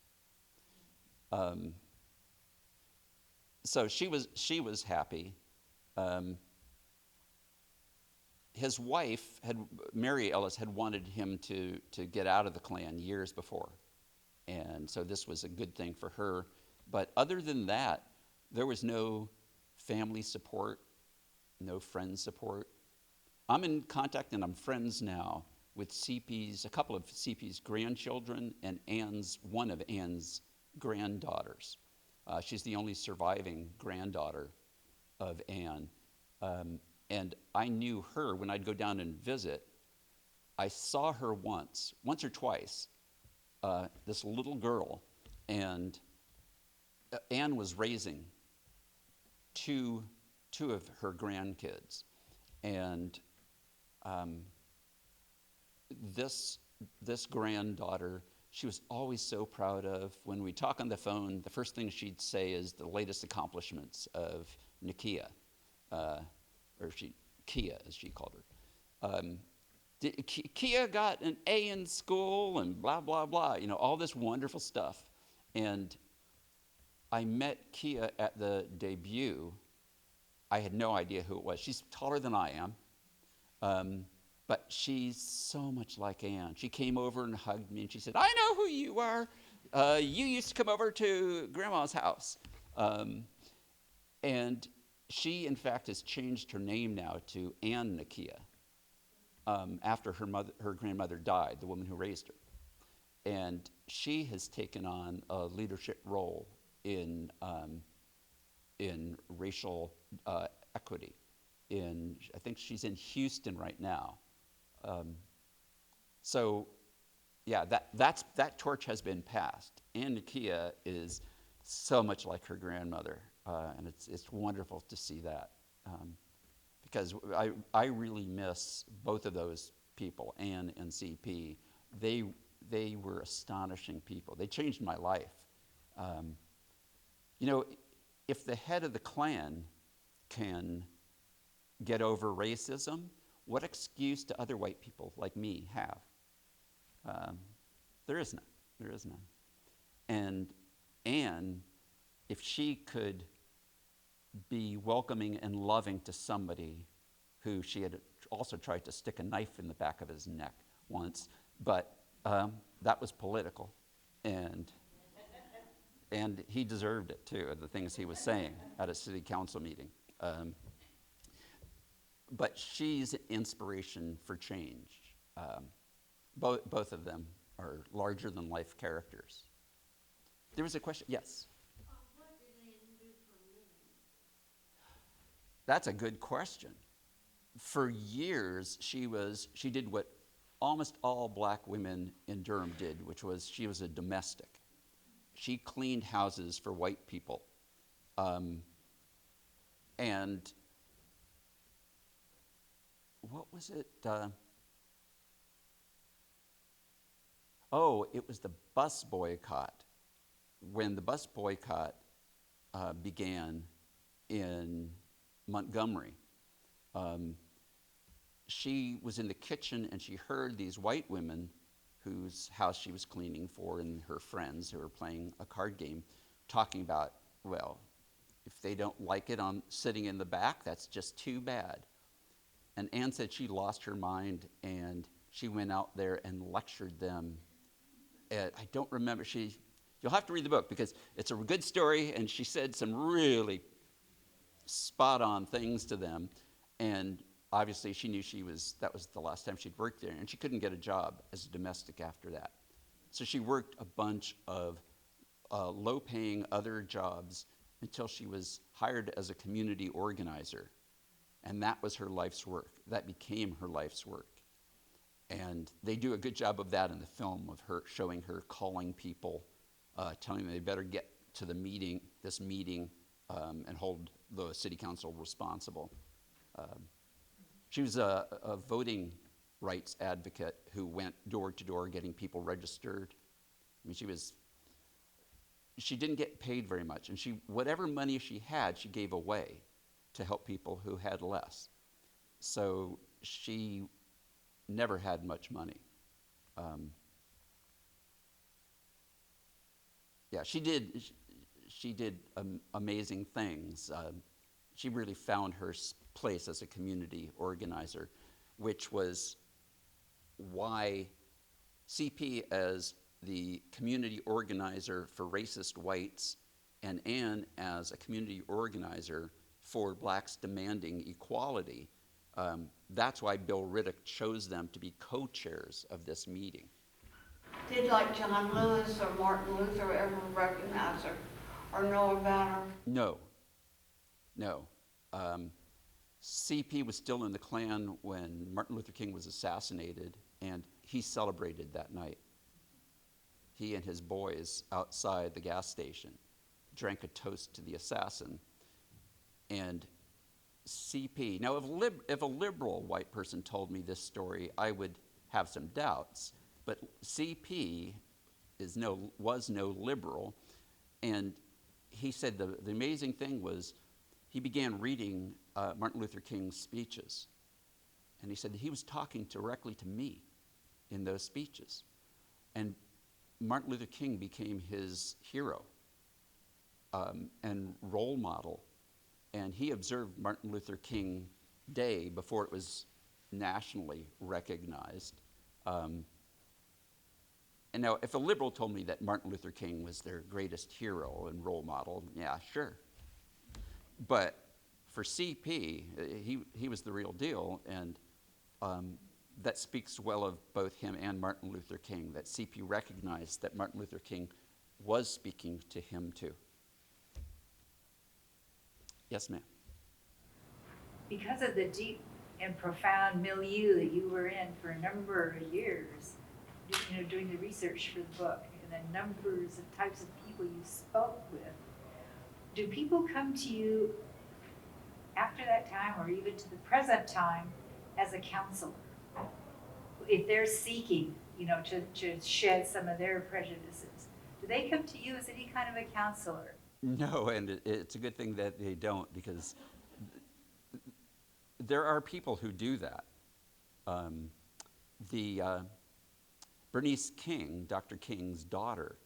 So she was happy. His wife, Mary Ellis, had wanted him to get out of the Klan years before. And so this was a good thing for her. But other than that, there was no family support, no friend support. I'm in contact and I'm friends now with a couple of CP's grandchildren and one of Ann's granddaughters. She's the only surviving granddaughter of Ann. And I knew her when I'd go down and visit. I saw her once or twice, this little girl, and Ann was raising two of her grandkids. And this granddaughter, she was always so proud of. When we talk on the phone, the first thing she'd say is the latest accomplishments of Nakia, Kia, as she called her. Kia got an A in school and blah, blah, blah, all this wonderful stuff. And I met Kia at the debut. I had no idea who it was. She's taller than I am, but she's so much like Ann. She came over and hugged me, and she said, "I know who you are. You used to come over to Grandma's house." And she, in fact, has changed her name now to Ann Nakia, after her grandmother died, the woman who raised her. And she has taken on a leadership role in racial equity. I think she's in Houston right now. So, yeah, that torch has been passed. Ann Nakia is so much like her grandmother, and it's wonderful to see that, because I really miss both of those people, Ann and CP. They were astonishing people. They changed my life. If the head of the Klan can get over racism, what excuse do other white people like me have? There is none. There is none. And Ann, if she could be welcoming and loving to somebody who she had also tried to stick a knife in the back of his neck once, but that was political, and he deserved it too, the things he was saying at a city council meeting. But she's an inspiration for change. Both of them are larger than life characters. There was a question, yes? What did Ann do for a living? That's a good question. For years, she did what almost all black women in Durham did, which was she was a domestic. She cleaned houses for white people. And what was it? It was the bus boycott. When the bus boycott began in Montgomery, she was in the kitchen and she heard these white women whose house she was cleaning for and her friends who were playing a card game talking about, well, if they don't like it on sitting in the back, that's just too bad. And Ann said she lost her mind and she went out there and lectured them. I don't remember, you'll have to read the book because it's a good story, and she said some really spot on things to them. And obviously she knew that was the last time she'd worked there, and she couldn't get a job as a domestic after that. So she worked a bunch of low-paying other jobs until she was hired as a community organizer. And that was her life's work. That became her life's work. And they do a good job of that in the film, of her showing her calling people, telling them they better get to this meeting, and hold the city council responsible. She was a voting rights advocate who went door to door getting people registered. I mean, she didn't get paid very much, and whatever money she had, she gave away to help people who had less. So she never had much money. Yeah, she did amazing things. She really found her place as a community organizer, which was why CP, as the community organizer for racist whites, and Ann as a community organizer for blacks demanding equality, that's why Bill Riddick chose them to be co-chairs of this meeting. Did like John Lewis or Martin Luther ever recognize her or know about her? No. CP was still in the Klan when Martin Luther King was assassinated, and he celebrated that night. He and his boys outside the gas station drank a toast to the assassin. And CP, now if a liberal white person told me this story, I would have some doubts, but CP was no liberal, and he said the amazing thing was he began reading Martin Luther King's speeches, and he said he was talking directly to me in those speeches, and Martin Luther King became his hero and role model, and he observed Martin Luther King Day before it was nationally recognized. And now, if a liberal told me that Martin Luther King was their greatest hero and role model, yeah, sure. But for CP, he was the real deal, and that speaks well of both him and Martin Luther King, that CP recognized that Martin Luther King was speaking to him too. Yes, ma'am. Because of the deep and profound milieu that you were in for a number of years, doing the research for the book, and the numbers of types of people you spoke with, do people come to you after that time or even to the present time as a counselor? If they're seeking, to shed some of their prejudices, do they come to you as any kind of a counselor? No, and it's a good thing that they don't, because there are people who do that. Bernice King, Dr. King's daughter,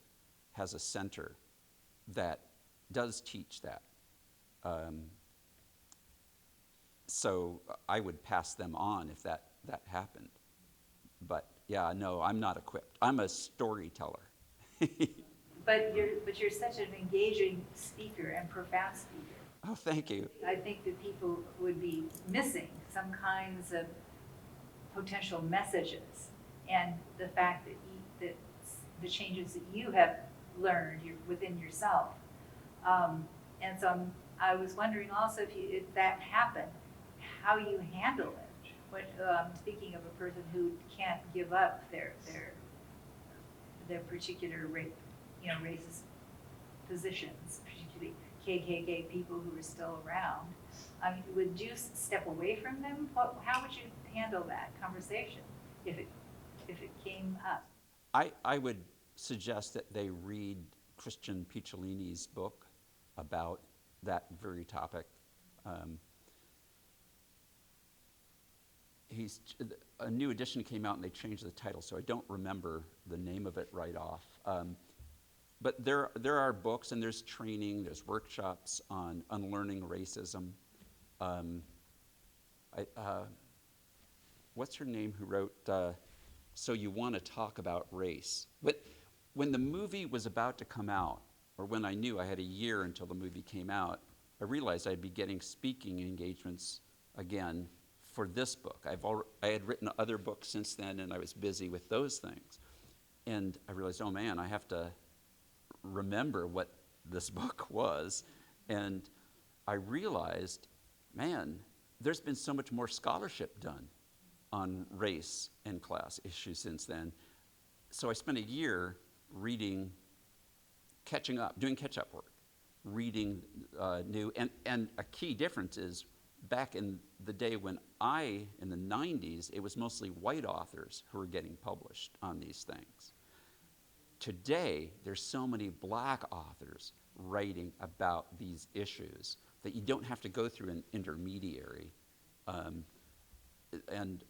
has a center that does teach that. So I would pass them on if that happened. But yeah, no, I'm not equipped. I'm a storyteller. But you're such an engaging speaker and profound speaker. Oh, thank you. I think that people would be missing some kinds of potential messages, and the fact that the changes that you have learned within yourself. And so I was wondering also if that happened, how you handle it. Speaking of a person who can't give up their particular racist positions, particularly KKK people who are still around. Would you step away from them? How would you handle that conversation if it came up? I would suggest that they read Christian Picciolini's book about that very topic. A new edition came out and they changed the title, so I don't remember the name of it right off. But there are books and there's training, there's workshops on unlearning racism. What's her name who wrote So You Want to Talk About Race? But when the movie was about to come out, or when I knew I had a year until the movie came out, I realized I'd be getting speaking engagements again for this book. I had written other books since then, and I was busy with those things. And I realized, oh man, I have to remember what this book was. And I realized, man, there's been so much more scholarship done on race and class issues since then. So I spent a year reading, doing catch-up work, reading new, and a key difference is back in the day when in the 90s, it was mostly white authors who were getting published on these things. Today, there's so many black authors writing about these issues that you don't have to go through an intermediary. And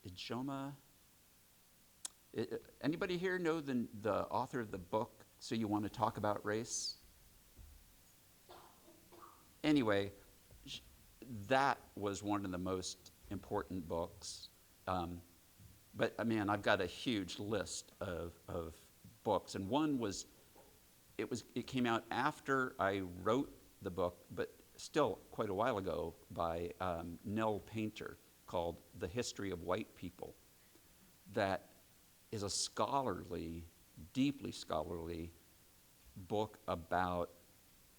Ijoma, anybody here know the author of the book, So You Want to Talk About Race? Anyway, that was one of the most important books. But man, I've got a huge list of books, and one was, it came out after I wrote the book, but still quite a while ago, by Nell Painter, called The History of White People. That is a scholarly, deeply scholarly book about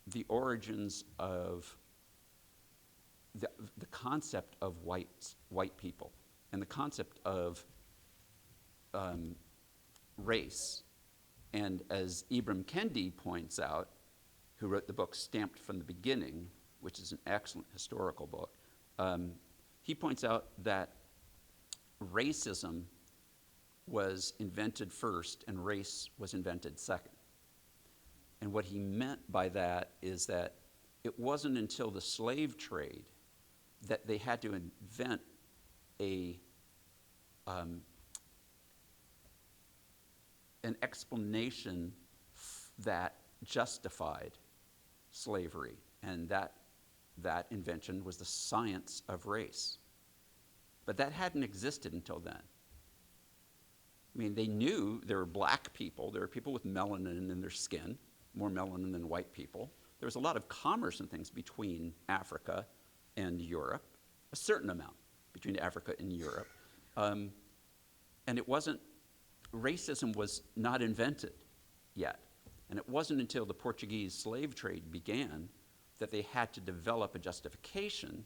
the origins of the concept of white people and the concept of race. And as Ibram Kendi points out, who wrote the book Stamped from the Beginning, which is an excellent historical book, he points out that racism was invented first and race was invented second. And what he meant by that is that it wasn't until the slave trade that they had to invent an explanation that justified slavery, and that invention was the science of race. But that hadn't existed until then. I mean, they knew there were black people, there were people with melanin in their skin, more melanin than white people. There was a lot of commerce and things between Africa and Europe, a certain amount between Africa and Europe. And racism was not invented yet. And it wasn't until the Portuguese slave trade began that they had to develop a justification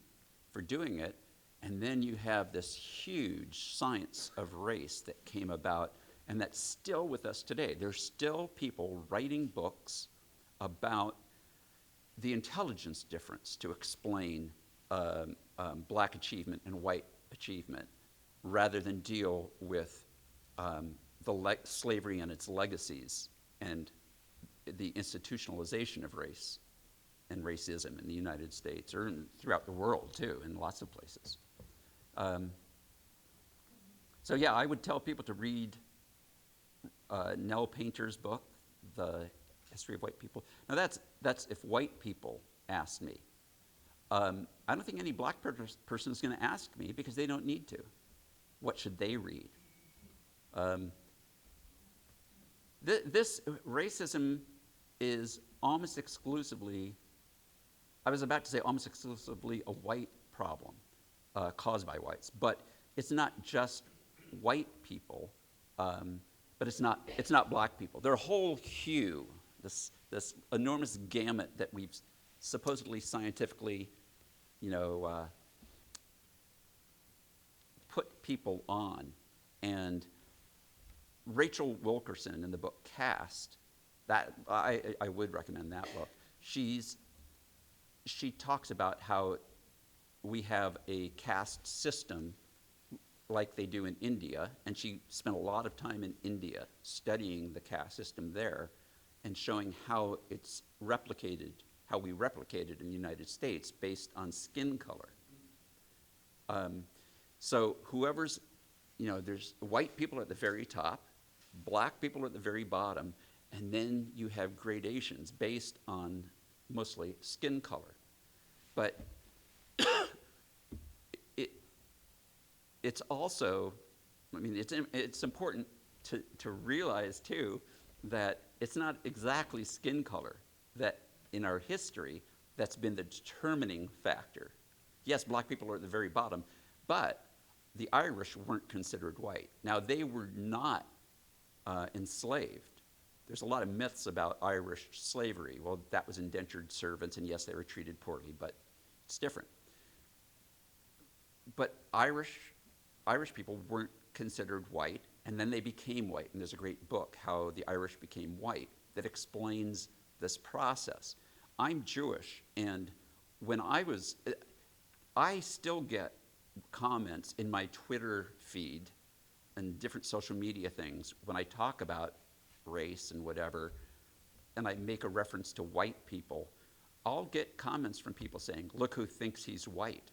for doing it. And then you have this huge science of race that came about, and that's still with us today. There's still people writing books about the intelligence difference to explain black achievement and white achievement, rather than deal with slavery and its legacies and the institutionalization of race and racism in the United States, or throughout the world too, in lots of places. So yeah, I would tell people to read Nell Painter's book, The History of White People. Now that's if white people ask me. I don't think any black person is going to ask me, because they don't need to. What should they read? This racism is almost exclusively, I was about to say almost exclusively a white problem caused by whites, but it's not just white people, but it's not black people. Their whole hue, this enormous gamut that we've supposedly scientifically, put people on. And Rachel Wilkerson in the book Caste, that I would recommend that book. She talks about how we have a caste system like they do in India, and she spent a lot of time in India studying the caste system there and showing how it's replicated, how we replicate it in the United States based on skin color. So whoever's, there's white people at the very top, black people at the very bottom, and then you have gradations based on mostly skin color. But it's also, it's important to realize too that it's not exactly skin color that in our history that's been the determining factor. Yes, black people are at the very bottom, but the Irish weren't considered white. Now, they were not enslaved. There's a lot of myths about Irish slavery. Well, that was indentured servants, and yes, they were treated poorly, but it's different. But Irish people weren't considered white, and then they became white. And there's a great book, How the Irish Became White, that explains this process. I'm Jewish, and when I still get comments in my Twitter feed and different social media things when I talk about race and whatever, and I make a reference to white people. I'll get comments from people saying, look who thinks he's white.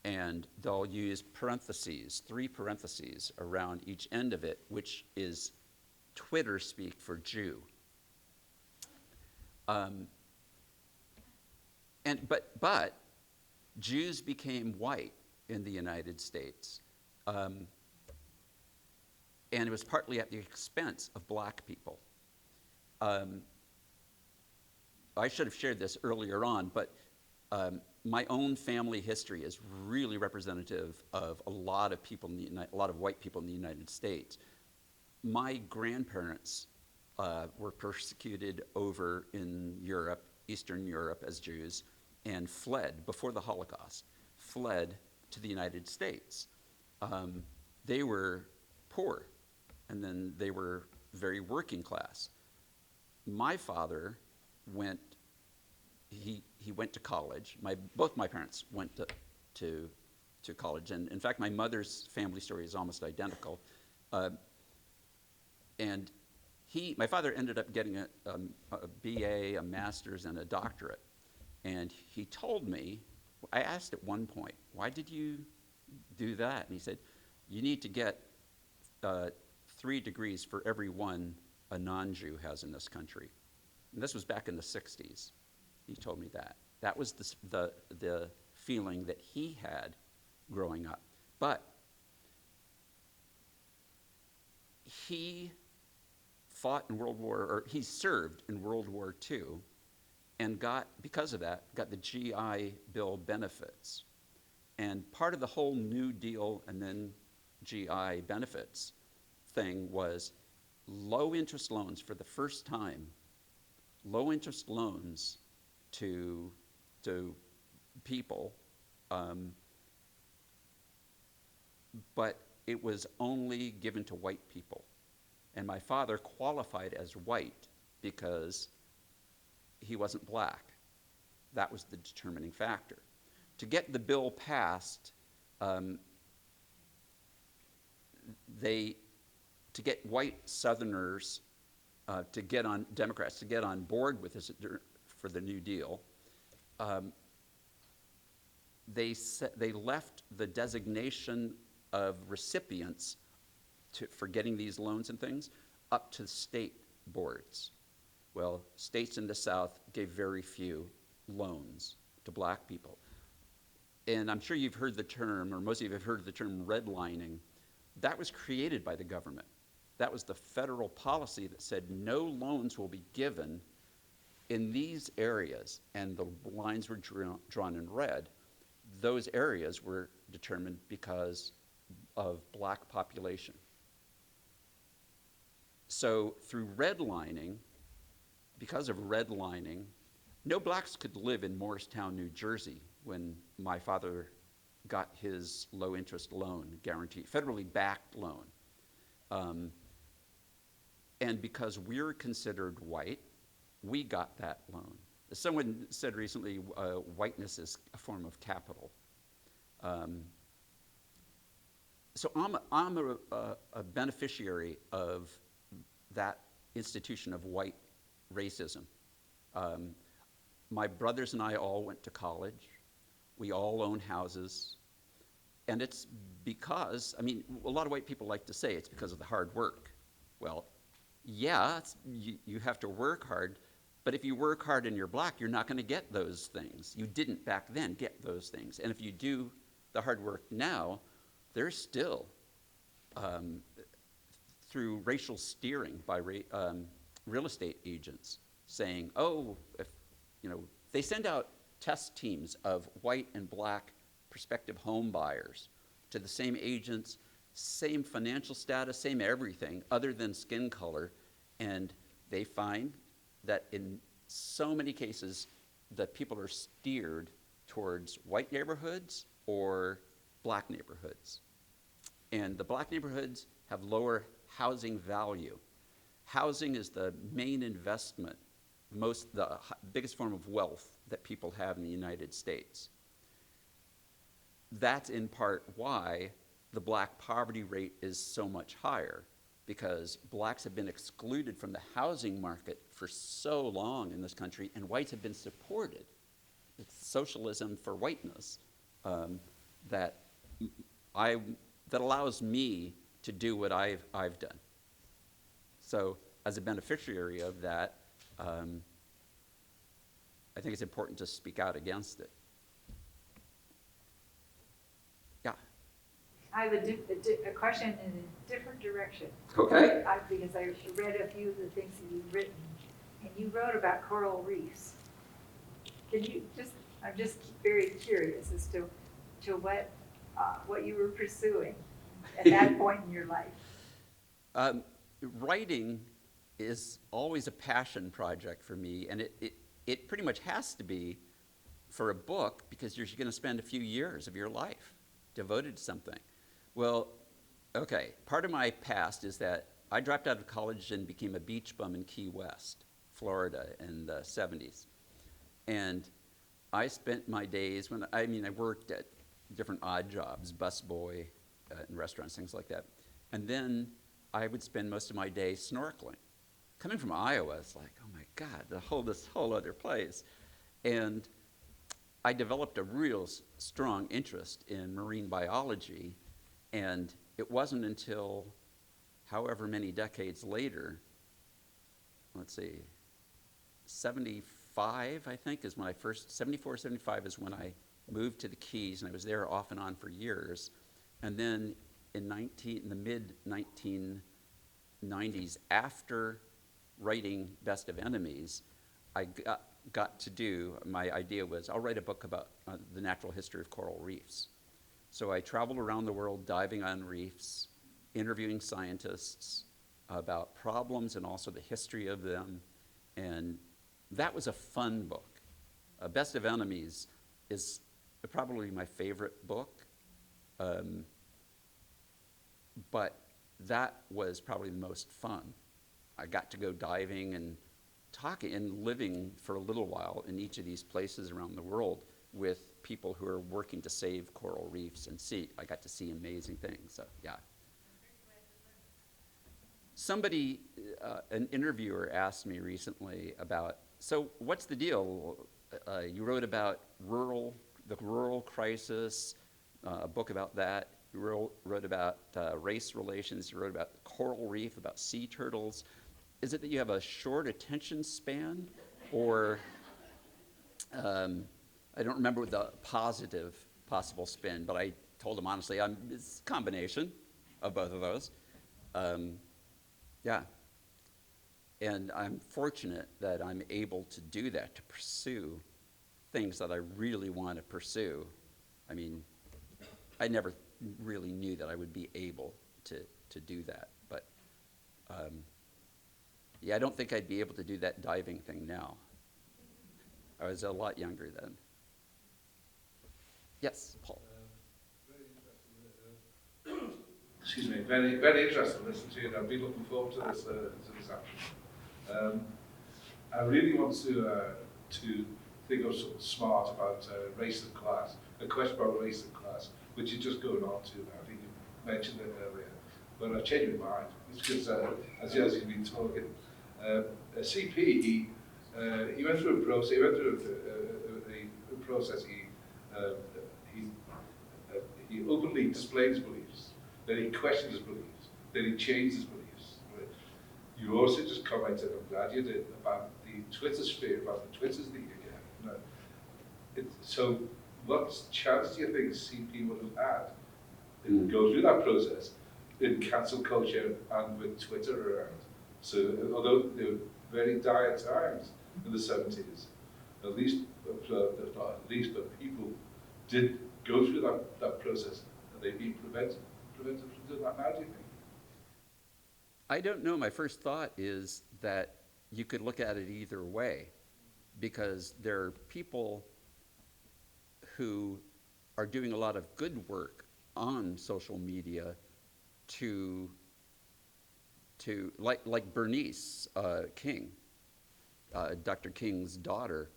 And they'll use parentheses, 3 parentheses around each end of it, which is Twitter speak for Jew. But Jews became white in the United States. And it was partly at the expense of black people. I should have shared this earlier on, but my own family history is really representative of a lot of people, a lot of white people in the United States. My grandparents were persecuted over in Europe, Eastern Europe, as Jews, and fled before the Holocaust, fled to the United States. They were poor, and then they were very working class. My father went, he went to college. Both my parents went to college, and in fact, my mother's family story is almost identical. And my father ended up getting a BA, a master's, and a doctorate. And he told me, I asked at one point, why did you do that? And he said, you need to get 3 degrees for every one a non-Jew has in this country. And this was back in the 60s. He told me that. That was the feeling that he had growing up. But he fought in he served in World War II and because of that, got the GI Bill benefits. And part of the whole New Deal and then GI benefits thing was low interest loans for the first time, low interest loans to people, but it was only given to white people. And my father qualified as white because he wasn't black. That was the determining factor. To get the bill passed, to get white Southerners, Democrats to get on board with this for the New Deal, they left the designation of recipients for getting these loans and things up to state boards. Well, states in the South gave very few loans to black people. And I'm sure you've heard the term, or most of you have heard the term redlining. That was created by the government. That was the federal policy that said no loans will be given in these areas, and the lines were drawn in red. Those areas were determined because of black population. So through redlining, because of redlining, no blacks could live in Morristown, New Jersey when my father got his low interest loan, guaranteed, federally backed loan. And because we're considered white, we got that loan. As someone said recently, whiteness is a form of capital. So I'm a beneficiary of that institution of white racism. My brothers and I all went to college. We all own houses. And it's because, a lot of white people like to say it's because of the hard work. Well, yeah, you have to work hard, but if you work hard and you're black, you're not going to get those things. You didn't back then get those things. And if you do the hard work now, there's still, through racial steering by real estate agents, saying, they send out test teams of white and black prospective home buyers to the same agents, same financial status, same everything, other than skin color, and they find that in so many cases that people are steered towards white neighborhoods or black neighborhoods. And the black neighborhoods have lower housing value. Housing is the main investment, the biggest form of wealth that people have in the United States. That's in part why the black poverty rate is so much higher. because blacks have been excluded from the housing market for so long in this country, and whites have been supported. It's socialism for whiteness that allows me to do what I've done. So as a beneficiary of that, I think it's important to speak out against it. Yeah. I have a question in a different direction. Okay. Because I read a few of the things that you've written, and you wrote about coral reefs. Can you I'm just very curious as to what you were pursuing at that point in your life. Writing is always a passion project for me, and it pretty much has to be for a book, because you're going to spend a few years of your life devoted to something. Well, okay, part of my past is that I dropped out of college and became a beach bum in Key West, Florida, in the 70s. And I spent my days I worked at different odd jobs, busboy in restaurants, things like that. And then I would spend most of my day snorkeling. Coming from Iowa, it's like, oh my God, this whole other place. And I developed a real strong interest in marine biology, and it wasn't until however many decades later, let's see, 75, I think, is when I first, 74, 75 is when I moved to the Keys, and I was there off and on for years. And then in the mid-1990s, after writing Best of Enemies, I got to do, my idea was, I'll write a book about the natural history of coral reefs. So I traveled around the world diving on reefs, interviewing scientists about problems and also the history of them, and that was a fun book. Best of Enemies is probably my favorite book, but that was probably the most fun. I got to go diving and talking and living for a little while in each of these places around the world with people who are working to save coral reefs, and I got to see amazing things, so yeah. Somebody, an interviewer asked me recently about, so what's the deal? You wrote about the rural crisis, a book about that. You wrote about race relations. You wrote about the coral reef, about sea turtles. Is it that you have a short attention span, or I don't remember the positive possible spin, but I told him honestly, it's a combination of both of those. Yeah. And I'm fortunate that I'm able to do that, to pursue things that I really want to pursue. I mean, I never really knew that I would be able to do that, but yeah, I don't think I'd be able to do that diving thing now. I was a lot younger then. Yes, Paul. Excuse me, very, very interesting to listen to you, and I've been looking forward to this action. I really want to think of something smart about race and class, a question about race and class, which is just going on to now. I think you mentioned it earlier, but I've changed my mind. It's because, as you've been talking, CP, he went through a process. He went through a process. He openly displayed his beliefs. Then he questioned his beliefs. Then he changed his beliefs. You also just commented, I'm glad you did, about the Twitter sphere, about the Twitters that you get. So what chance do you think CP would have had in go through that process in cancel culture and with Twitter around? So although there were very dire times in the 70s, at least, if not at least, but people did go through that process, and they'd be prevented from doing that now, do you think? I don't know. My first thought is that you could look at it either way, because there are people who are doing a lot of good work on social media like Bernice King, Dr. King's daughter,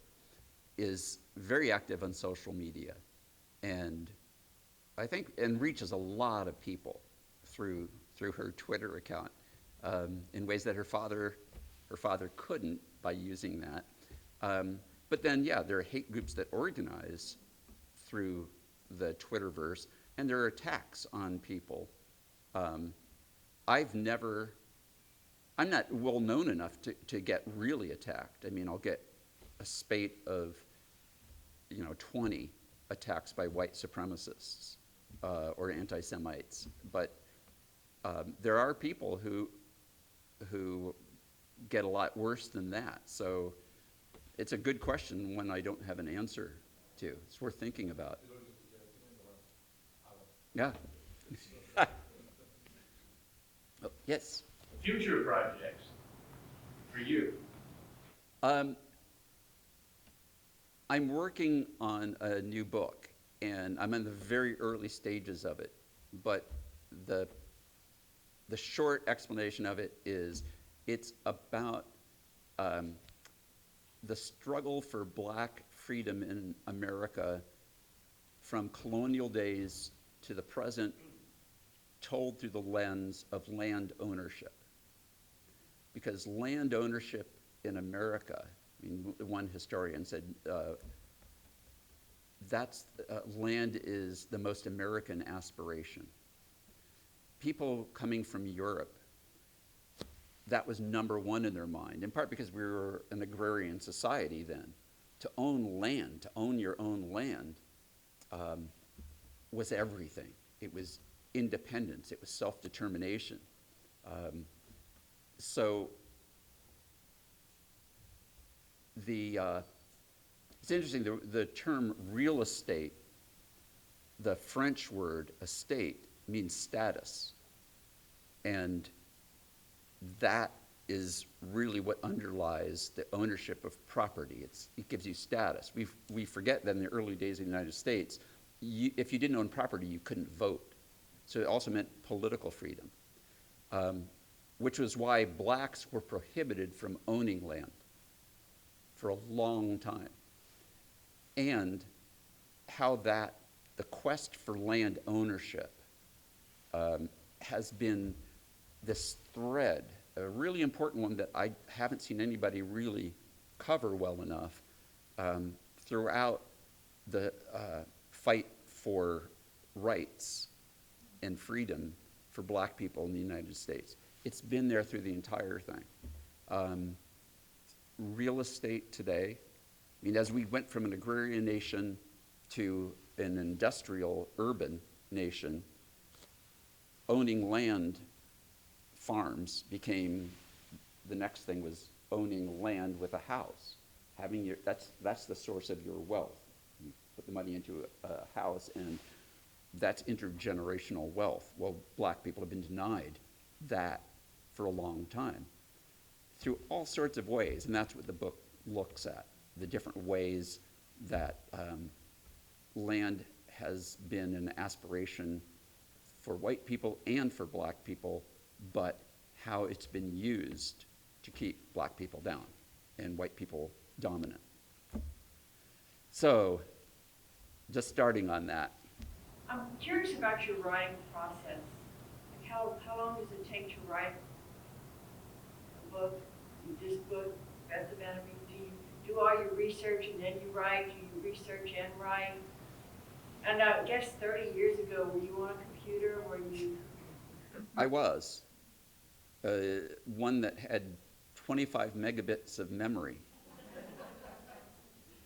is very active on social media, and I think, and reaches a lot of people through her Twitter account. in ways that her father couldn't by using that. But then, yeah, there are hate groups that organize through the Twitterverse, and there are attacks on people. I'm not well known enough to get really attacked. I mean, I'll get a spate of, 20 attacks by white supremacists or anti-Semites. But there are people who get a lot worse than that. So it's a good question, one I don't have an answer to. It's worth thinking about. Yeah. Oh, yes. Future projects for you. I'm working on a new book, and I'm in the very early stages of it. But the short explanation of it is it's about the struggle for black freedom in America from colonial days to the present, told through the lens of land ownership. Because land ownership in America, I mean, one historian said, land is the most American aspiration. People coming from Europe, that was number one in their mind, in part because we were an agrarian society then. To own land, to own your own land, was everything. It was independence, it was self-determination. So it's interesting, the term real estate, the French word estate, means status. And that is really what underlies the ownership of property. It gives you status. We forget that in the early days of the United States, if you didn't own property, you couldn't vote. So it also meant political freedom, which was why blacks were prohibited from owning land for a long time. And how the quest for land ownership has been this thread, a really important one that I haven't seen anybody really cover well enough throughout the fight for rights and freedom for black people in the United States. It's been there through the entire thing. Real estate today, I mean, as we went from an agrarian nation to an industrial urban nation, owning land, farms became, the next thing was owning land with a house. That's the source of your wealth. You put the money into a house, and that's intergenerational wealth. Well, black people have been denied that for a long time through all sorts of ways, and that's what the book looks at, the different ways that land has been an aspiration for white people and for black people, but how it's been used to keep black people down and white people dominant. So, just starting on that. I'm curious about your writing process. Like how long does it take to write a book? This book, Beth of Enemy, do you do all your research and then you write? Do you research and write? And I guess 30 years ago, were you on a computer? Were you? I was. One that had 25 megabits of memory.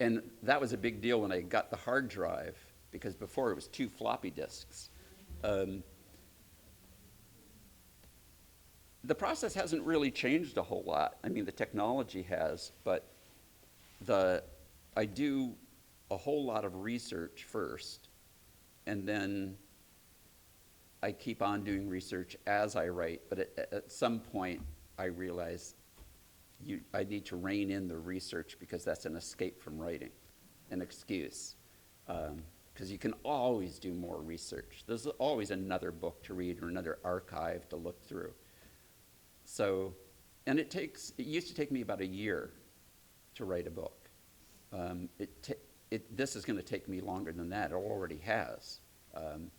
And that was a big deal when I got the hard drive, because before it was 2 floppy disks. The process hasn't really changed a whole lot. I mean, the technology has, but I do a whole lot of research first, and then I keep on doing research as I write, but at some point I realize I need to rein in the research because that's an escape from writing, an excuse. Because you can always do more research. There's always another book to read or another archive to look through. So, and it used to take me about a year to write a book. This is going to take me longer than that. It already has. And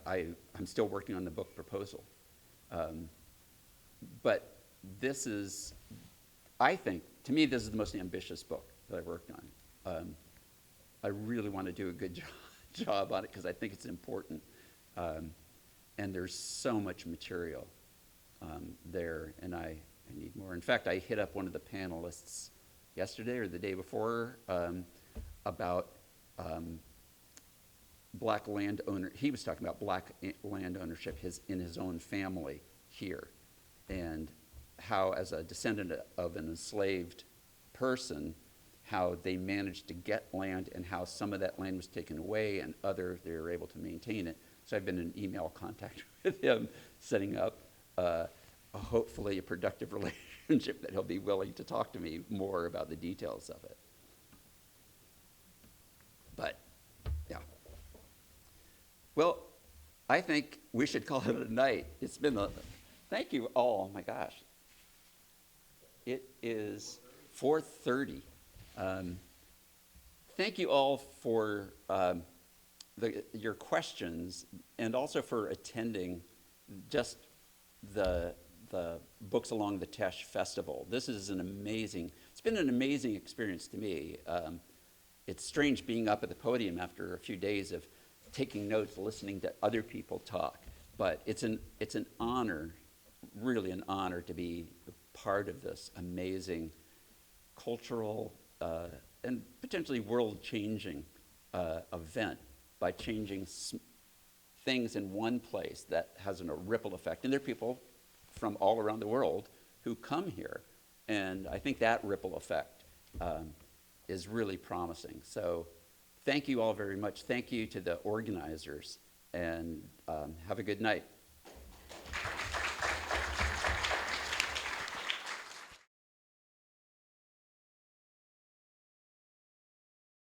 I'm still working on the book proposal. but this is, I think, to me, this is the most ambitious book that I've worked on. I really want to do a good job on it because I think it's important. And there's so much material there, and I need more. In fact, I hit up one of the panelists yesterday or the day before about black land owner. He was talking about black land ownership in his own family here, and how, as a descendant of an enslaved person, how they managed to get land and how some of that land was taken away and they were able to maintain it. So I've been in email contact with him, setting up hopefully a productive relationship that he'll be willing to talk to me more about the details of it. But, yeah. Well, I think we should call it a night. It's been thank you all, oh my gosh. It is 4:30. Thank you all for your questions and also for attending just the Books Along the Teche Festival. This is it's been an amazing experience to me. It's strange being up at the podium after a few days of taking notes, listening to other people talk, but it's an honor, really an honor to be part of this amazing cultural and potentially world-changing event by changing things in one place that has a ripple effect. And there are people from all around the world who come here. And I think that ripple effect is really promising. So thank you all very much. Thank you to the organizers, and have a good night.